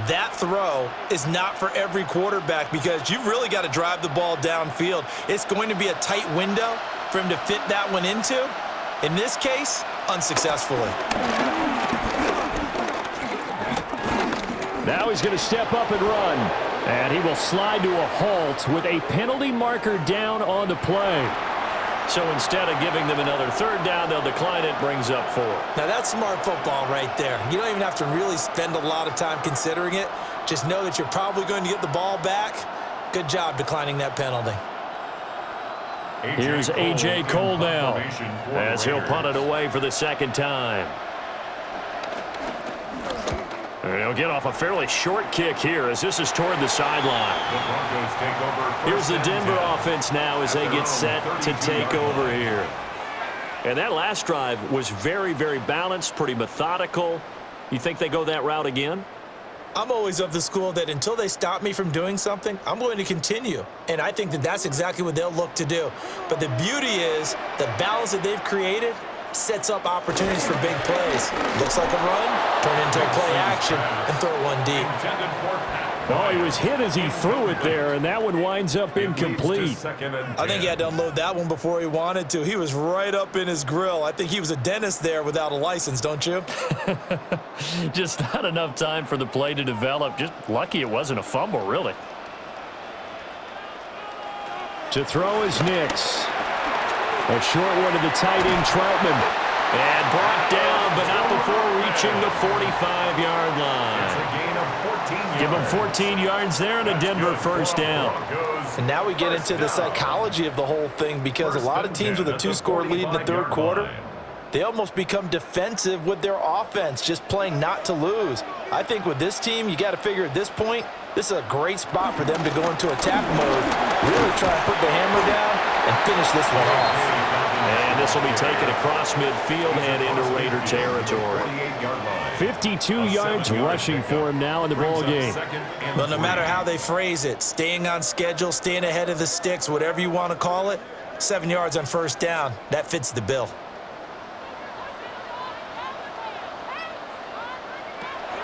that throw is not for every quarterback because you've really got to drive the ball downfield. It's going to be a tight window for him to fit that one into. In this case, unsuccessfully. Now he's going to step up and run. And he will slide to a halt with a penalty marker down on the play. So instead of giving them another third down, they'll decline it, brings up 4. Now that's smart football right there. You don't even have to really spend a lot of time considering it. Just know that you're probably going to get the ball back. Good job declining that penalty. Here's A.J. Cole now as he'll punt it away for the second time. And he'll get off a fairly short kick here as this is toward the sideline. Here's the Denver offense now as they get set to take over here. And that last drive was very, very balanced, pretty methodical. You think they go that route again? I'm always of the school that until they stop me from doing something, I'm going to continue. And I think that that's exactly what they'll look to do. But the beauty is the balance that they've created sets up opportunities for big plays. Looks like a run, turn into a play action, and throw one deep. Oh, he was hit as he threw it there, and that one winds up incomplete. I think he had to unload that one before he wanted to. He was right up in his grill. I think he was a dentist there without a license, don't you? Just not enough time for the play to develop. Just lucky it wasn't a fumble, really. To throw is Nix. A short one to the tight end, Troutman. And brought down, but not before reaching the 45-yard line. It's a gain of 14 yards. Give him 14 yards there and a Denver first down. And now we get into the psychology of the whole thing, because a lot of teams with a 2-score lead in the third quarter, they almost become defensive with their offense, just playing not to lose. I think with this team, you got to figure at this point, this is a great spot for them to go into attack mode, really try to put the hammer down and finish this one off. And this will be taken across midfield and into Raider territory. 52 yards rushing for him now in the ball game. Well, no matter how they phrase it, staying on schedule, staying ahead of the sticks, whatever you want to call it, 7 yards on first down, that fits the bill.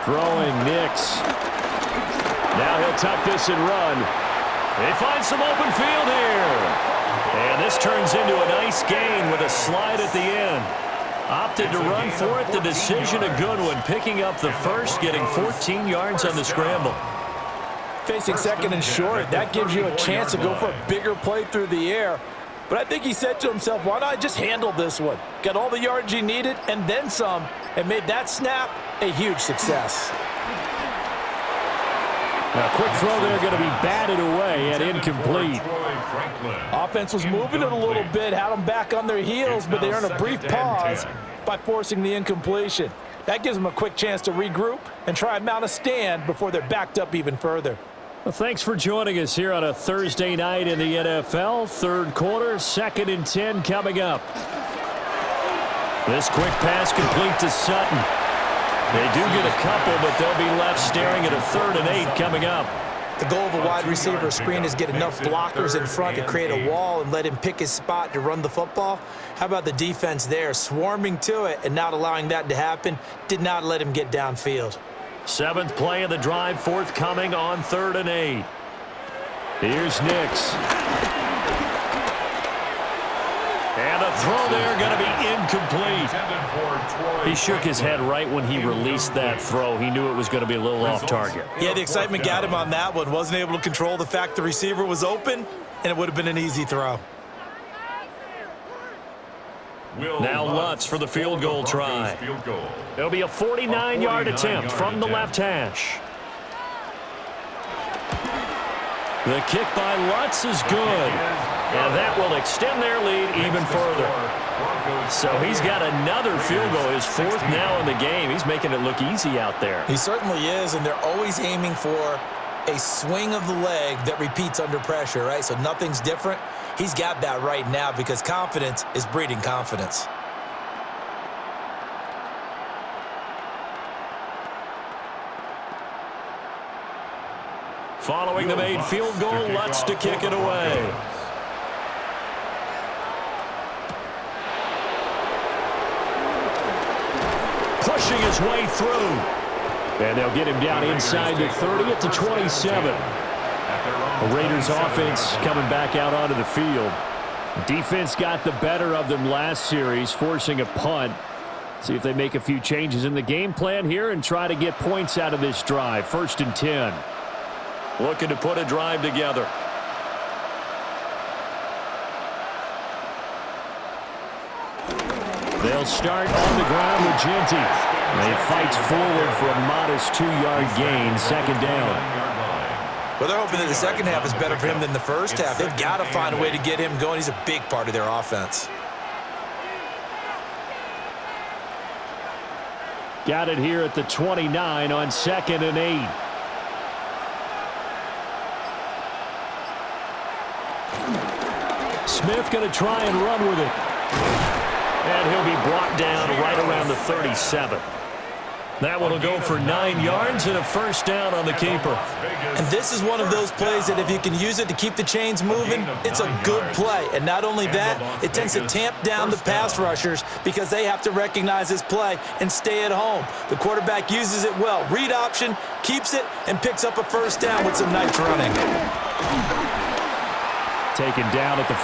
Throwing Nix. Now he'll tuck this and run. They find some open field here. And this turns into a nice gain with a slide at the end. Opted to run for it. The decision a good one. Picking up the first, getting 14 yards on the scramble. Facing second and short, that gives you a chance to go for a bigger play through the air. But I think he said to himself, why not just handle this one? Got all the yards he needed and then some, and made that snap a huge success. A quick throw there, going to be batted away and incomplete. Offense was moving it a little bit, had them back on their heels, but they earned a brief pause by forcing the incompletion. That gives them a quick chance to regroup and try and mount a stand before they're backed up even further. Well, thanks for joining us here on a Thursday night in the NFL. Third quarter, 2nd and 10 coming up. This quick pass complete to Sutton. They do get a couple, but they'll be left staring at a 3rd and 8 coming up. The goal of a wide receiver screen is get enough blockers in front to create a wall and let him pick his spot to run the football. How about the defense there, swarming to it and not allowing that to happen? Did not let him get downfield. 7th play of the drive, forthcoming on 3rd and 8. Here's Nix. And a throw there going to be incomplete. He shook his head right when he released that throw. He knew it was going to be a little off target. Yeah, the excitement got him on that one. Wasn't able to control the fact the receiver was open, and it would have been an easy throw. Now Lutz for the field goal try. It'll be a 49-yard attempt from the left hash. The kick by Lutz is good. And that will extend their lead even further. So he's got another field goal, his 4th now in the game. He's making it look easy out there. He certainly is, and they're always aiming for a swing of the leg that repeats under pressure, right? So nothing's different. He's got that right now because confidence is breeding confidence. Following the made field goal, Lutz to kick it away. Pushing his way through. And they'll get him down inside the 30 at the 27. The Raiders offense coming back out onto the field. Defense got the better of them last series, forcing a punt. See if they make a few changes in the game plan here and try to get points out of this drive. 1st and 10. Looking to put a drive together. They'll start on the ground with Genty. He fights forward for a modest 2-yard gain, 2nd down. Well, they're hoping that the second half is better for him than the first half. They've got to find a way to get him going. He's a big part of their offense. Got it here at the 29 on 2nd and 8. Smith going to try and run with it. And he'll be brought down right around the 37. That one will go for 9 yards and a first down on the keeper. And this is one of those plays that if you can use it to keep the chains moving, it's a good play. And not only that, it tends to tamp down the pass rushers because they have to recognize this play and stay at home. The quarterback uses it well. Read option, keeps it, and picks up a first down with some nice running. Taken down at the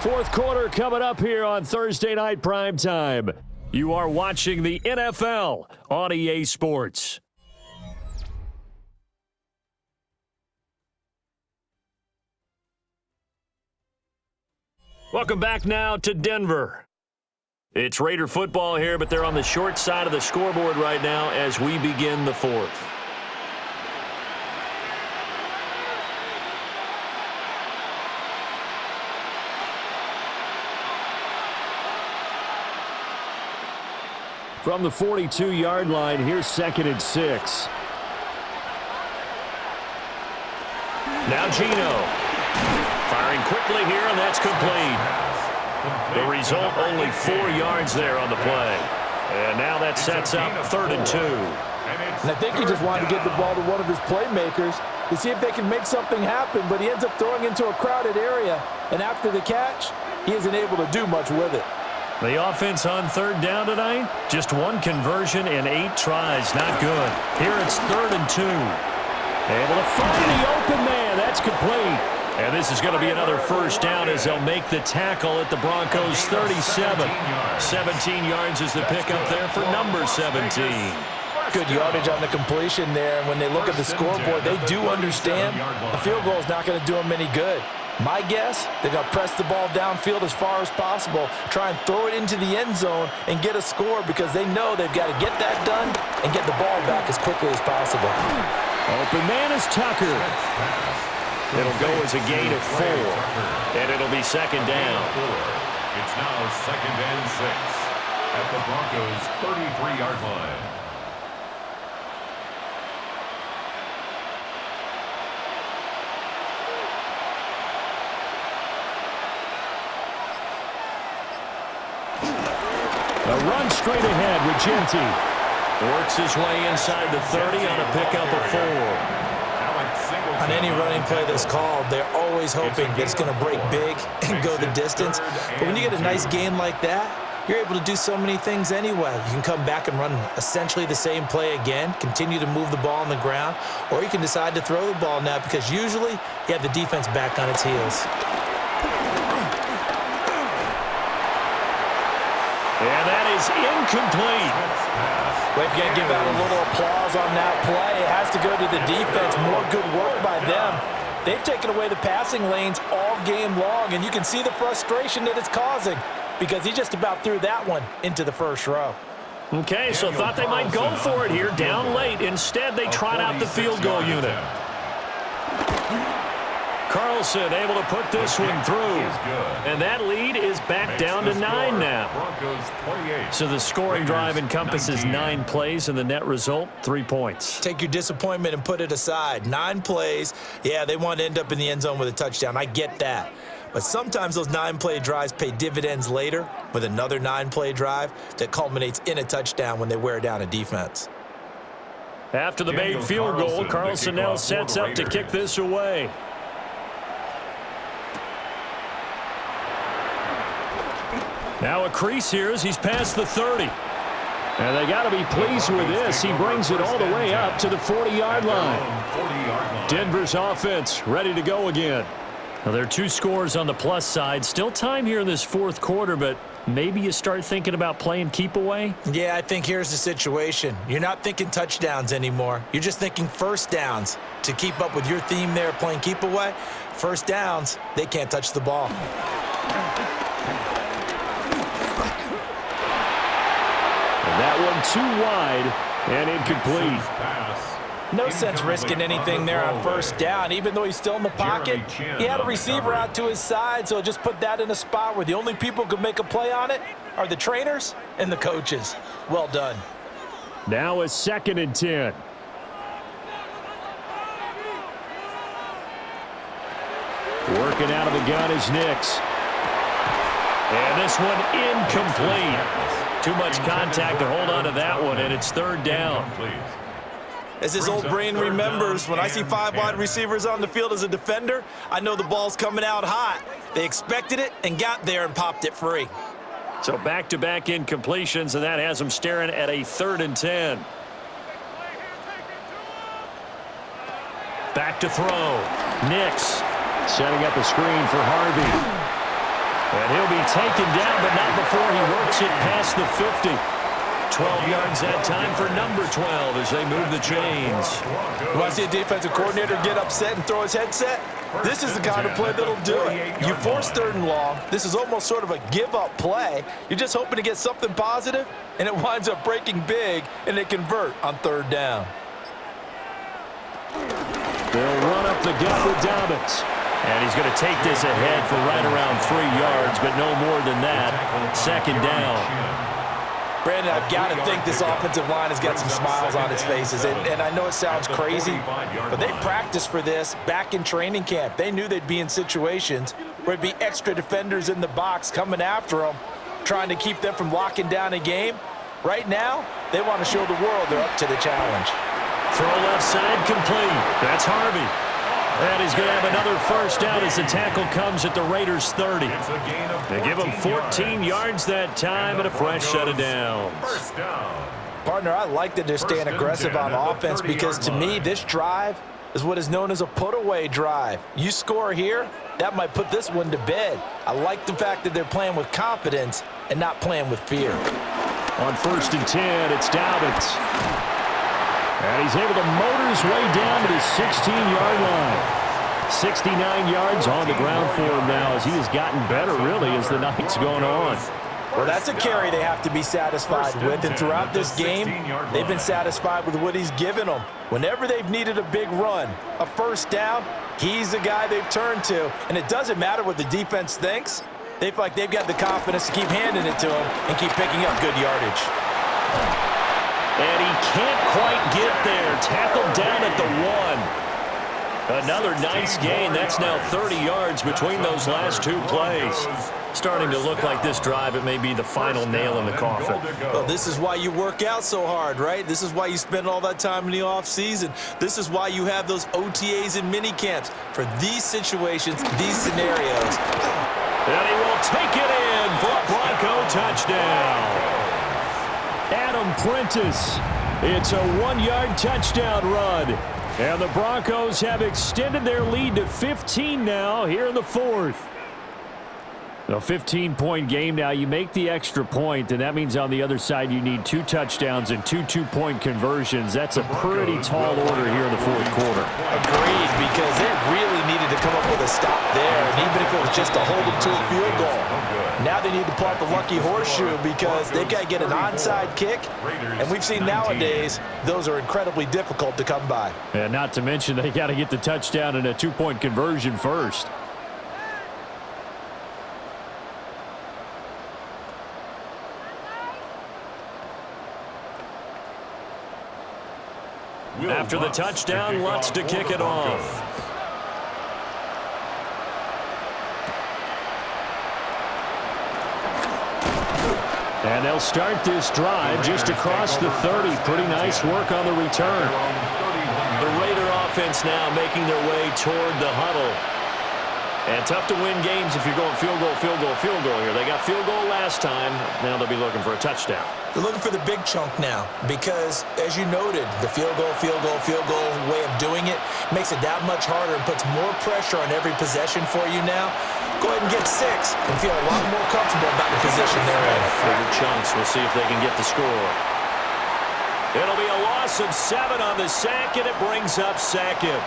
42. Fourth quarter coming up here on Thursday Night Primetime. You are watching the NFL on EA Sports. Welcome back now to Denver. It's Raider football here, but they're on the short side of the scoreboard right now as we begin the fourth. From the 42-yard line, here's 2nd and 6. Now Gino. Firing quickly here, and that's complete. The result, only 4 yards there on the play. And now that sets up 3rd and 2. And I think he just wanted to get the ball to one of his playmakers to see if they can make something happen, but he ends up throwing into a crowded area. And after the catch, he isn't able to do much with it. The offense on 3rd down tonight, just 1 conversion and 8 tries. Not good. Here it's 3rd and 2. Able to find the open man. That's complete. And this is going to be another first down as they'll make the tackle at the Broncos' 37. 17 yards is the pickup there for number 17. Good yardage on the completion there. And when they look at the scoreboard, they do understand a field goal is not going to do them any good. My guess, they're going to press the ball downfield as far as possible, try and throw it into the end zone and get a score because they know they've got to get that done and get the ball back as quickly as possible. Open man is Tucker. It'll go as a gain of 4, and it'll be 2nd down. It's now 2nd and 6 at the Broncos' 33-yard line. A run straight ahead with Genty. Works his way inside the 30 on a pickup of 4. On any running play that's called, they're always hoping that it's going to break big and go the distance. But when you get a nice gain like that, you're able to do so many things anyway. You can come back and run essentially the same play again, continue to move the ball on the ground, or you can decide to throw the ball now because usually you have the defense back on its heels. And that is incomplete. We've got to give out a little applause on that play. It has to go to the defense. More good work by them. They've taken away the passing lanes all game long, and you can see the frustration that it's causing because he just about threw that one into the first row. Okay, so thought they might go for it here down late. Instead, they trot out the field goal unit. Carlson able to put this one through. And that lead is back down to 9 now. So the scoring drive encompasses 9 plays, and the net result, 3 points. Take your disappointment and put it aside. 9 plays. Yeah, they want to end up in the end zone with a touchdown. I get that. But sometimes those 9-play drives pay dividends later with another 9-play drive that culminates in a touchdown when they wear down a defense. After the made field goal, Carlson now sets up to kick this away. Now a crease here as he's past the 30. And they got to be pleased with this. He brings it all the way up to the 40-yard line. Denver's offense ready to go again. Now there are 2 scores on the plus side. Still time here in this fourth quarter, but maybe you start thinking about playing keep away? Yeah, I think here's the situation. You're not thinking touchdowns anymore. You're just thinking first downs. To keep up with your theme there playing keep away, first downs, they can't touch the ball. That one too wide and incomplete. No sense risking anything there on first down. Even though he's still in the pocket, he had a receiver out to his side, so just put that in a spot where the only people who could make a play on it are the trainers and the coaches. Well done. Now a 2nd and 10. Working out of the gun is Nix. And this one incomplete. Too much contact to hold on to that one, and it's third down. As his old brain remembers, when I see 5 wide receivers on the field as a defender, I know the ball's coming out hot. They expected it and got there and popped it free. So back-to-back incompletions, and that has them staring at a 3rd and 10. Back to throw. Nix setting up a screen for Harvey. And he'll be taken down, but not before he works it past the 50. 12 yards that time for number 12 as they move the chains. When I see a defensive coordinator get upset and throw his headset, this is the kind of play that'll do it. You force 3rd and long. This is almost sort of a give-up play. You're just hoping to get something positive, and it winds up breaking big, and they convert on 3rd down. They'll run up the gut with Dobbins. And he's going to take this ahead for right around 3 yards, but no more than that. 2nd down. Brandon, I've got to think this offensive line has got some smiles on its faces. And I know it sounds crazy, but they practiced for this back in training camp. They knew they'd be in situations where it'd be extra defenders in the box coming after them, trying to keep them from locking down a game. Right now, they want to show the world they're up to the challenge. Throw left side complete. That's Harvey. And he's going to have another 1st down as the tackle comes at the Raiders' 30. They give him 14 yards that time and a fresh set of downs. Partner, I like that they're staying aggressive on offense because to me, this drive is what is known as a put-away drive. You score here, that might put this one to bed. I like the fact that they're playing with confidence and not playing with fear. On 1st and 10, it's Dobbins. And he's able to motor his way down to the 16-yard line. 69 yards on the ground for him now as he has gotten better, really, as the night's going on. Well, that's a carry they have to be satisfied with, and throughout this game, they've been satisfied with what he's given them. Whenever they've needed a big run, a 1st down, he's the guy they've turned to, and it doesn't matter what the defense thinks. They feel like they've got the confidence to keep handing it to him and keep picking up good yardage. And he can't quite get there. Tackled down at the 1. Another nice gain. That's now 30 yards between those last 2 plays. Starting to look like this drive, it may be the final nail in the coffin. Well, this is why you work out so hard, right? This is why you spend all that time in the offseason. This is why you have those OTAs and mini camps for these situations, these scenarios. And he will take it in for a Bronco touchdown. Adam Prentice. It's a 1-yard touchdown run. And the Broncos have extended their lead to 15 now here in the 4th. A 15-point game now. You make the extra point, and that means on the other side you need 2 touchdowns and 2 two-point conversions. That's a pretty tall order here in the 4th quarter. Agreed, because they really needed to come up with a stop there, and even if it was just to hold them to a field goal. Now they need to pull out the lucky horseshoe because they've got to get an onside kick, and we've seen nowadays those are incredibly difficult to come by. And not to mention they got to get the touchdown and a 2-point conversion first. After the touchdown, Lutz to kick it off. And they'll start this drive just across the 30. Pretty nice work on the return. The Raider offense now making their way toward the huddle. And tough to win games if you're going field goal, field goal, field goal here. They got field goal last time. Now they'll be looking for a touchdown. They're looking for the big chunk now because, as you noted, the field goal way of doing it makes it that much harder and puts more pressure on every possession for you now. Go ahead and get 6 and feel a lot more comfortable about the position they're in. Bigger chunks. We'll see if they can get the score. It'll be a loss of 7 on the sack, and it brings up 2nd.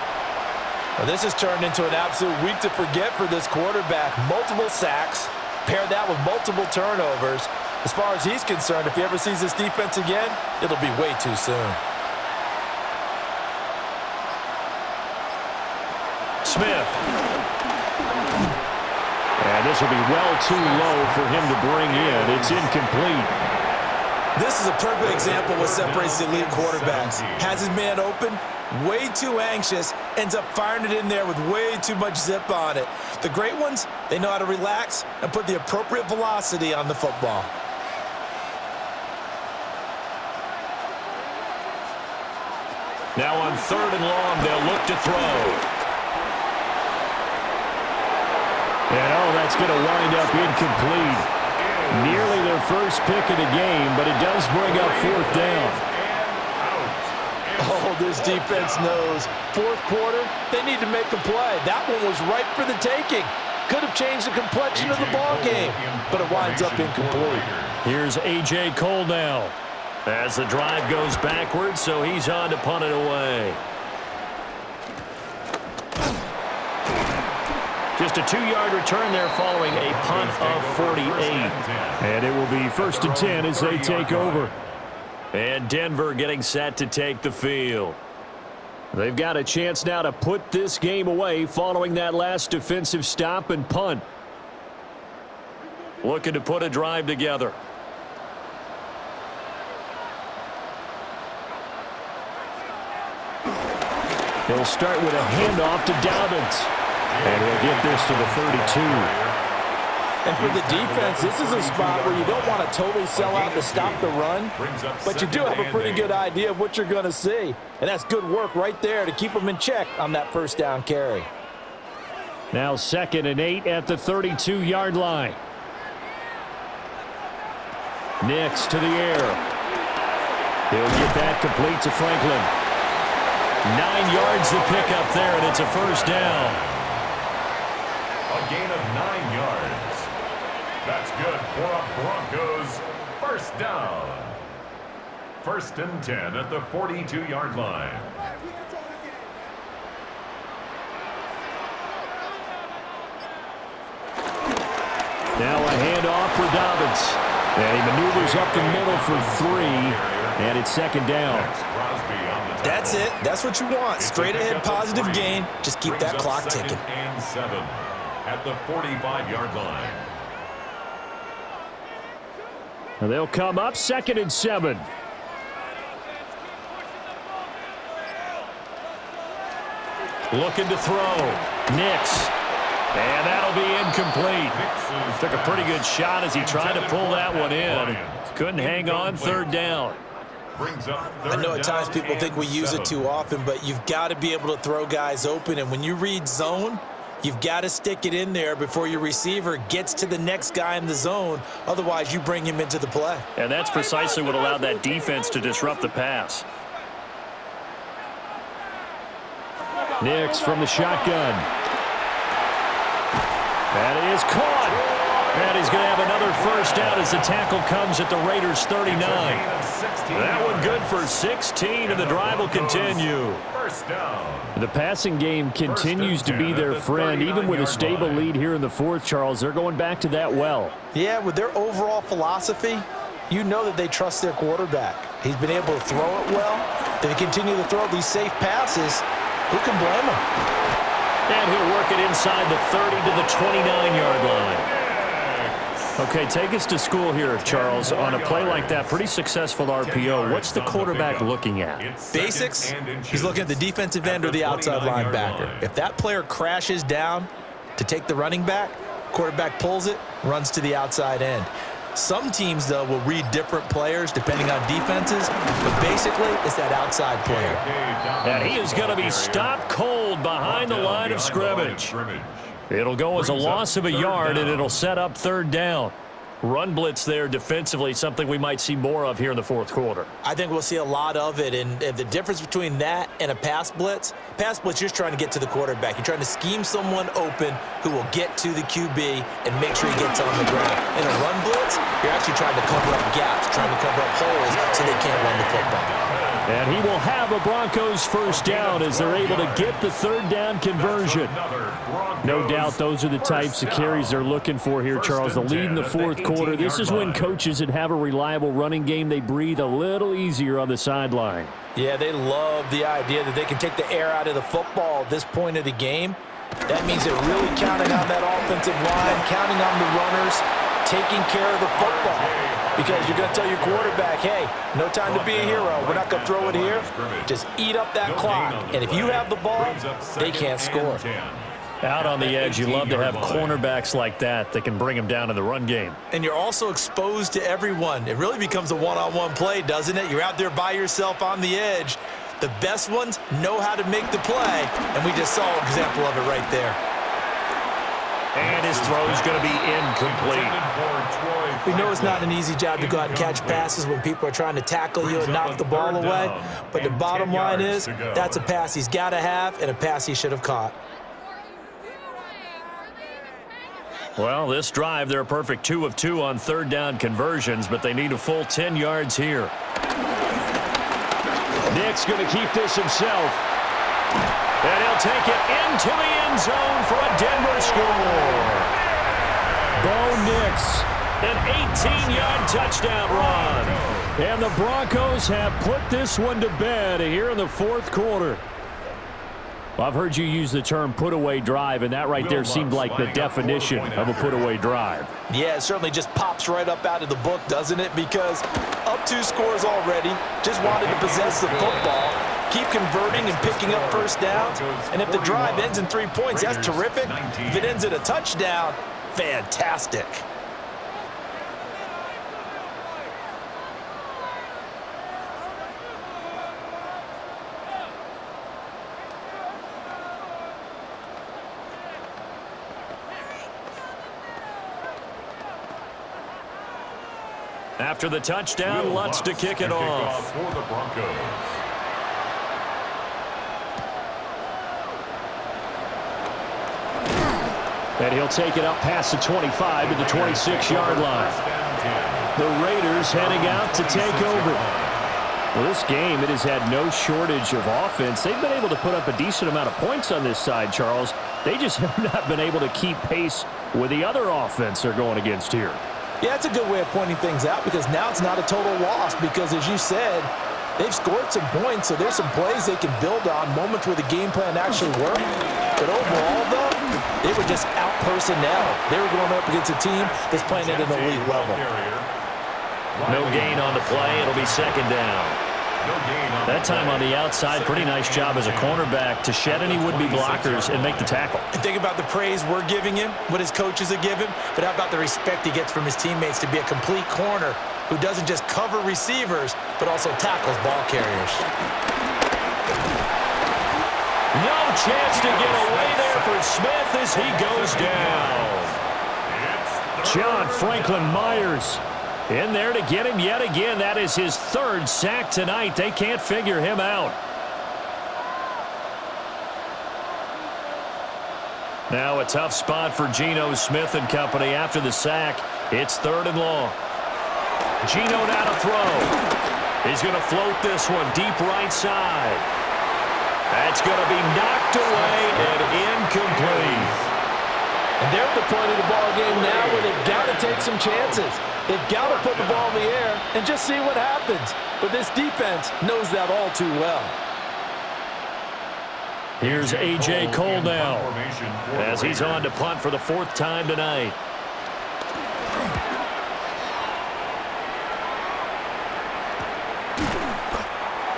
Well, this has turned into an absolute week to forget for this quarterback. Multiple sacks, pair that with multiple turnovers. As far as he's concerned, if he ever sees this defense again, it'll be way too soon. Smith. And this will be well too low for him to bring in. It's incomplete. This is a perfect example of what separates the elite quarterbacks. Has his man open, way too anxious, ends up firing it in there with way too much zip on it. The great ones, they know how to relax and put the appropriate velocity on the football. Now on 3rd and long, they'll look to throw. And that's going to wind up incomplete. Nearly their first pick of the game, but it does bring up 4th down. Oh, this defense knows. 4th quarter, they need to make a play. That one was ripe for the taking. Could have changed the complexion of the ball game, but it winds up incomplete. Here's A.J. Cole now. As the drive goes backwards, so he's on to punt it away. Just a 2-yard return there following a punt of 48. And it will be 1st and 10 as they take over. And Denver getting set to take the field. They've got a chance now to put this game away following that last defensive stop and punt. Looking to put a drive together. He'll start with a handoff to Dobbins. And he'll get this to the 32. And for the defense, this is a spot where you don't want to totally sell out to stop the run, but you do have a pretty good idea of what you're going to see. And that's good work right there to keep them in check on that 1st down carry. Now 2nd and 8 at the 32-yard line. Nix to the air. He'll get that complete to Franklin. 9 yards to pick up there, and it's a 1st down. A gain of 9 yards. That's good for a Broncos 1st down. 1st and 10 at the 42-yard line. Now a handoff for Dobbins. And he maneuvers up the middle for 3. And it's 2nd down. That's it. That's what you want. Straight ahead positive gain. Just keep that clock ticking. 2nd and 7 at the 45-yard line. And they'll come up 2nd and 7. Looking to throw. Nix. And that'll be incomplete. Took a pretty good shot as he tried to pull that one in. Couldn't hang on. 3rd down. I know at times people think we use it too often, but you've got to be able to throw guys open. And when you read zone, you've got to stick it in there before your receiver gets to the next guy in the zone. Otherwise, you bring him into the play. And that's precisely what allowed that defense to disrupt the pass. Nix from the shotgun. That is caught. And he's going to have another 1st down as the tackle comes at the Raiders' 39. That one good for 16, and the drive will continue. The passing game continues to be their friend. Even with a stable lead here in the 4th, Charles, they're going back to that well. Yeah, with their overall philosophy, you know that they trust their quarterback. He's been able to throw it well. They continue to throw these safe passes. Who can blame him? And he'll work it inside the 30 to the 29-yard line. Okay, take us to school here, Charles. On a play like that, pretty successful RPO. What's the quarterback looking at? Basics, he's looking at the defensive end or the outside linebacker. If that player crashes down to take the running back, quarterback pulls it, runs to the outside end. Some teams, though, will read different players depending on defenses, but basically it's that outside player. And he is going to be stopped cold behind the line of scrimmage. It'll go as a loss of a yard, and it'll set up 3rd down. Run blitz there defensively, something we might see more of here in the 4th quarter. I think we'll see a lot of it, and the difference between that and a pass blitz, you're just trying to get to the quarterback. You're trying to scheme someone open who will get to the QB and make sure he gets on the ground. In a run blitz, you're actually trying to cover up gaps, trying to cover up holes so they can't run the football. And he will have a Broncos 1st down as they're able to get the 3rd down conversion. No doubt those are the types of carries they're looking for here, Charles. The lead in the 4th quarter. This is when coaches that have a reliable running game, they breathe a little easier on the sideline. Yeah, they love the idea that they can take the air out of the football at this point of the game. That means they're really counting on that offensive line, counting on the runners taking care of the football. Because you're going to tell your quarterback, hey, no time to be a hero. We're not going to throw it here. Just eat up that clock. And if you have the ball, they can't score. Out on the edge, you love to have cornerbacks like that can bring them down in the run game. And you're also exposed to everyone. It really becomes a one-on-one play, doesn't it? You're out there by yourself on the edge. The best ones know how to make the play, and we just saw an example of it right there. And his throw is going to be incomplete. We know it's not an easy job to go out and catch passes when people are trying to tackle you and knock the ball away, but the bottom line is that's a pass he's got to have and a pass he should have caught. Well, this drive, they're a perfect 2 of 2 on third down conversions, but they need a full 10 yards here. Nick's going to keep this himself. And he'll take it into the end zone for a Denver score. Bo Nix, an 18-yard touchdown run. And the Broncos have put this one to bed here in the fourth quarter. Well, I've heard you use the term put-away drive, and that right there seemed like the definition of a put-away drive. Yeah, it certainly just pops right up out of the book, doesn't it? Because up 2 scores already, just wanted to possess the football, keep converting and picking up first downs. And if the drive ends in 3 points, that's terrific. If it ends in a touchdown, fantastic. After the touchdown, Lutz to kick it off. For the Broncos. And he'll take it up past the 25 to the 26-yard line. The Raiders heading out to take over. Well, this game, it has had no shortage of offense. They've been able to put up a decent amount of points on this side, Charles. They just have not been able to keep pace with the other offense they're going against here. Yeah, it's a good way of pointing things out because now it's not a total loss because, as you said, they've scored some points, so there's some plays they can build on, moments where the game plan actually worked. But overall, though, they were just out personnel. They were going up against a team that's playing at an elite level. No gain on the play. It'll be second down. That time on the outside, pretty nice job as a cornerback to shed any would-be blockers and make the tackle. And think about the praise we're giving him, what his coaches are giving, but how about the respect he gets from his teammates to be a complete corner who doesn't just cover receivers, but also tackles ball carriers. No chance to get away there for Smith as he goes down. John Franklin Myers in there to get him yet again. That is his third sack tonight. They can't figure him out. Now a tough spot for Geno Smith and company after the sack. It's 3rd and long. Geno now to throw. He's going to float this one deep right side. That's going to be knocked away and incomplete. And they're at the point of the ball game now where they've got to take some chances. They've got to put the ball in the air and just see what happens. But this defense knows that all too well. Here's A.J. Cole now as he's on to punt for the 4th time tonight.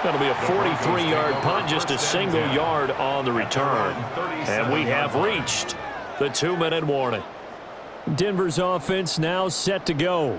That'll be a 43-yard punt, just a single yard on the return. And we have reached the 2-minute warning. Denver's offense now set to go.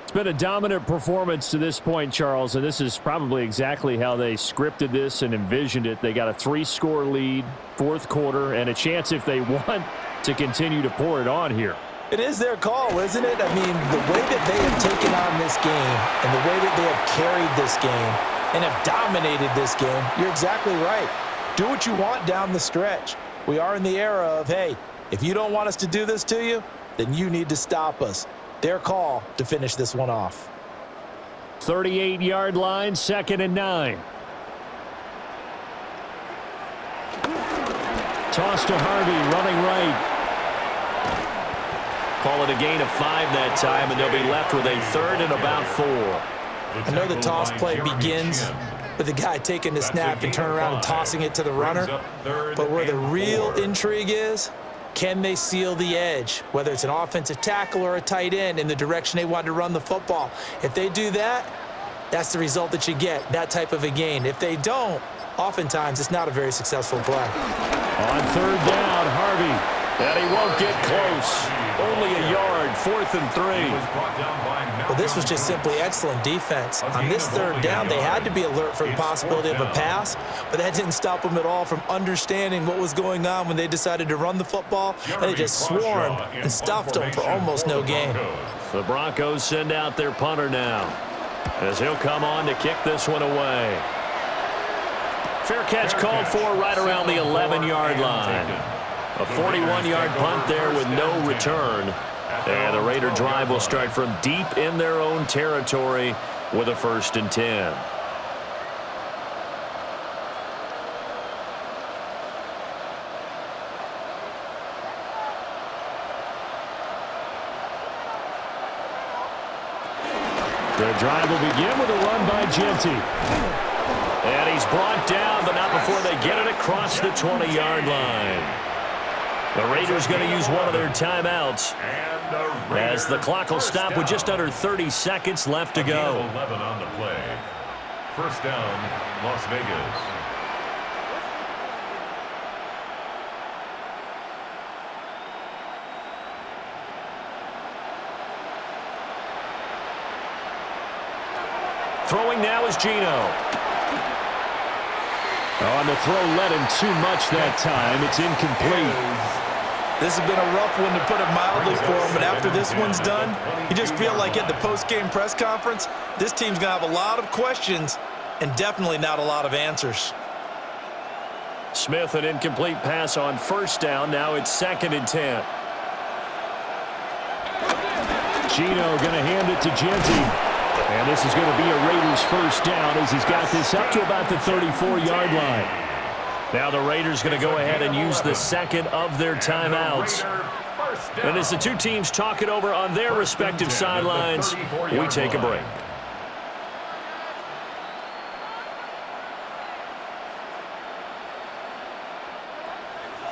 It's been a dominant performance to this point, Charles, and this is probably exactly how they scripted this and envisioned it. They got a 3-score lead, 4th quarter, and a chance if they want to continue to pour it on here. It is their call, isn't it? I mean, the way that they have taken on this game and the way that they have carried this game and have dominated this game, you're exactly right. Do what you want down the stretch. We are in the era of, hey, if you don't want us to do this to you, then you need to stop us. Their call to finish this one off. 38-yard line, 2nd and 9. Toss to Harvey, running right. Call it a gain of 5 that time, and they'll be left with a 3rd and about 4. I know the toss play begins with the guy taking the snap and turn around and tossing it to the runner. But where the real intrigue is Can they seal the edge, whether it's an offensive tackle or a tight end, in the direction they want to run the football? If they do that, that's the result that you get, that type of a gain. If they don't, oftentimes it's not a very successful play. On third down, Harvey. And he won't get close. Only a yard, 4th and 3. Well, this was just simply excellent defense. On this third down, they had to be alert for the possibility of a pass, but that didn't stop them at all from understanding what was going on when they decided to run the football, and they just swarmed and stuffed them for almost no gain. The Broncos send out their punter now, as he'll come on to kick this one away. Fair catch called for right around the 11-yard line. A 41-yard punt there with no return. And the Raider drive will start from deep in their own territory with a 1st and 10. The drive will begin with a run by Genty. And he's brought down, but not before they get it across the 20-yard line. The Raiders going to use one of their timeouts as the clock will stop with just under 30 seconds left to go. 11 on the play. 1st down, Las Vegas. Throwing now is Geno. On the throw, led him too much that time. It's incomplete. This has been a rough one, to put it mildly, for him. But after this one's done, you just feel like at the post-game press conference, this team's going to have a lot of questions and definitely not a lot of answers. Smith, an incomplete pass on 1st down. Now it's 2nd and 10. Geno going to hand it to Genty. And this is going to be a Raiders 1st down as he's got this up to about the 34-yard line. Now the Raiders going to go ahead and use the second of their timeouts. And as the two teams talk it over on their respective sidelines, we take a break.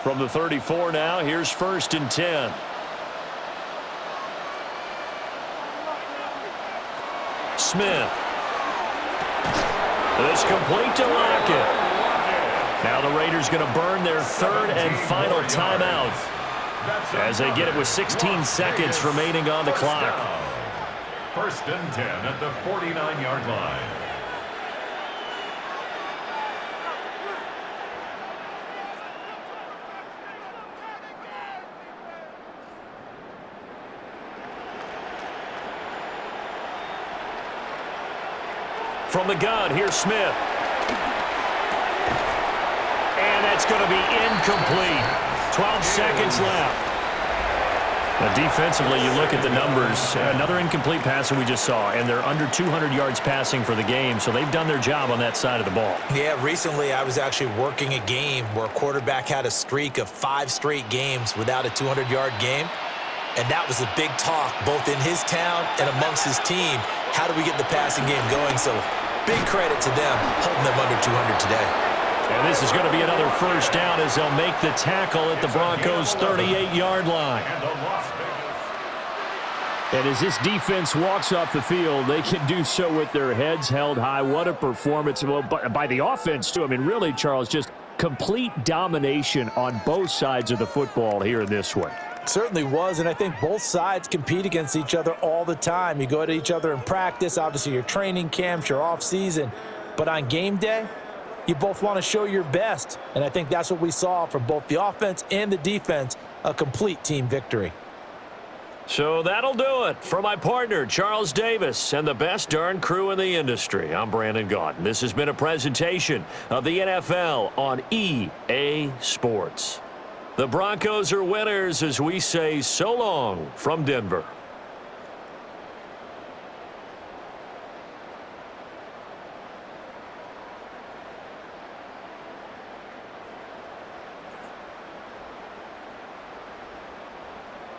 From the 34 now, here's 1st and 10. Smith. It's complete to Lockett. Now the Raiders going to burn their 3rd and final timeout as they get it with 16 seconds remaining on the clock. 1st and 10 at the 49-yard line. From the gun, here's Smith. And that's going to be incomplete. 12 seconds left. Now, defensively, you look at the numbers. Another incomplete pass that we just saw, and they're under 200 yards passing for the game, so they've done their job on that side of the ball. Yeah, recently I was actually working a game where a quarterback had a streak of 5 straight games without a 200-yard game. And that was a big talk, both in his town and amongst his team. How do we get the passing game going? So big credit to them, holding them under 200 today. And this is going to be another 1st down as they'll make the tackle at the Broncos' 38-yard line. And as this defense walks off the field, they can do so with their heads held high. What a performance by the offense, too. I mean, really, Charles, just complete domination on both sides of the football here in this one. Certainly was, and I think both sides compete against each other all the time. You go at each other in practice, obviously your training camps, your off-season, but on game day, you both want to show your best, and I think that's what we saw from both the offense and the defense, a complete team victory. So that'll do it for my partner, Charles Davis, and the best darn crew in the industry. I'm Brandon Gaudin. This has been a presentation of the NFL on EA Sports. The Broncos are winners as we say so long from Denver.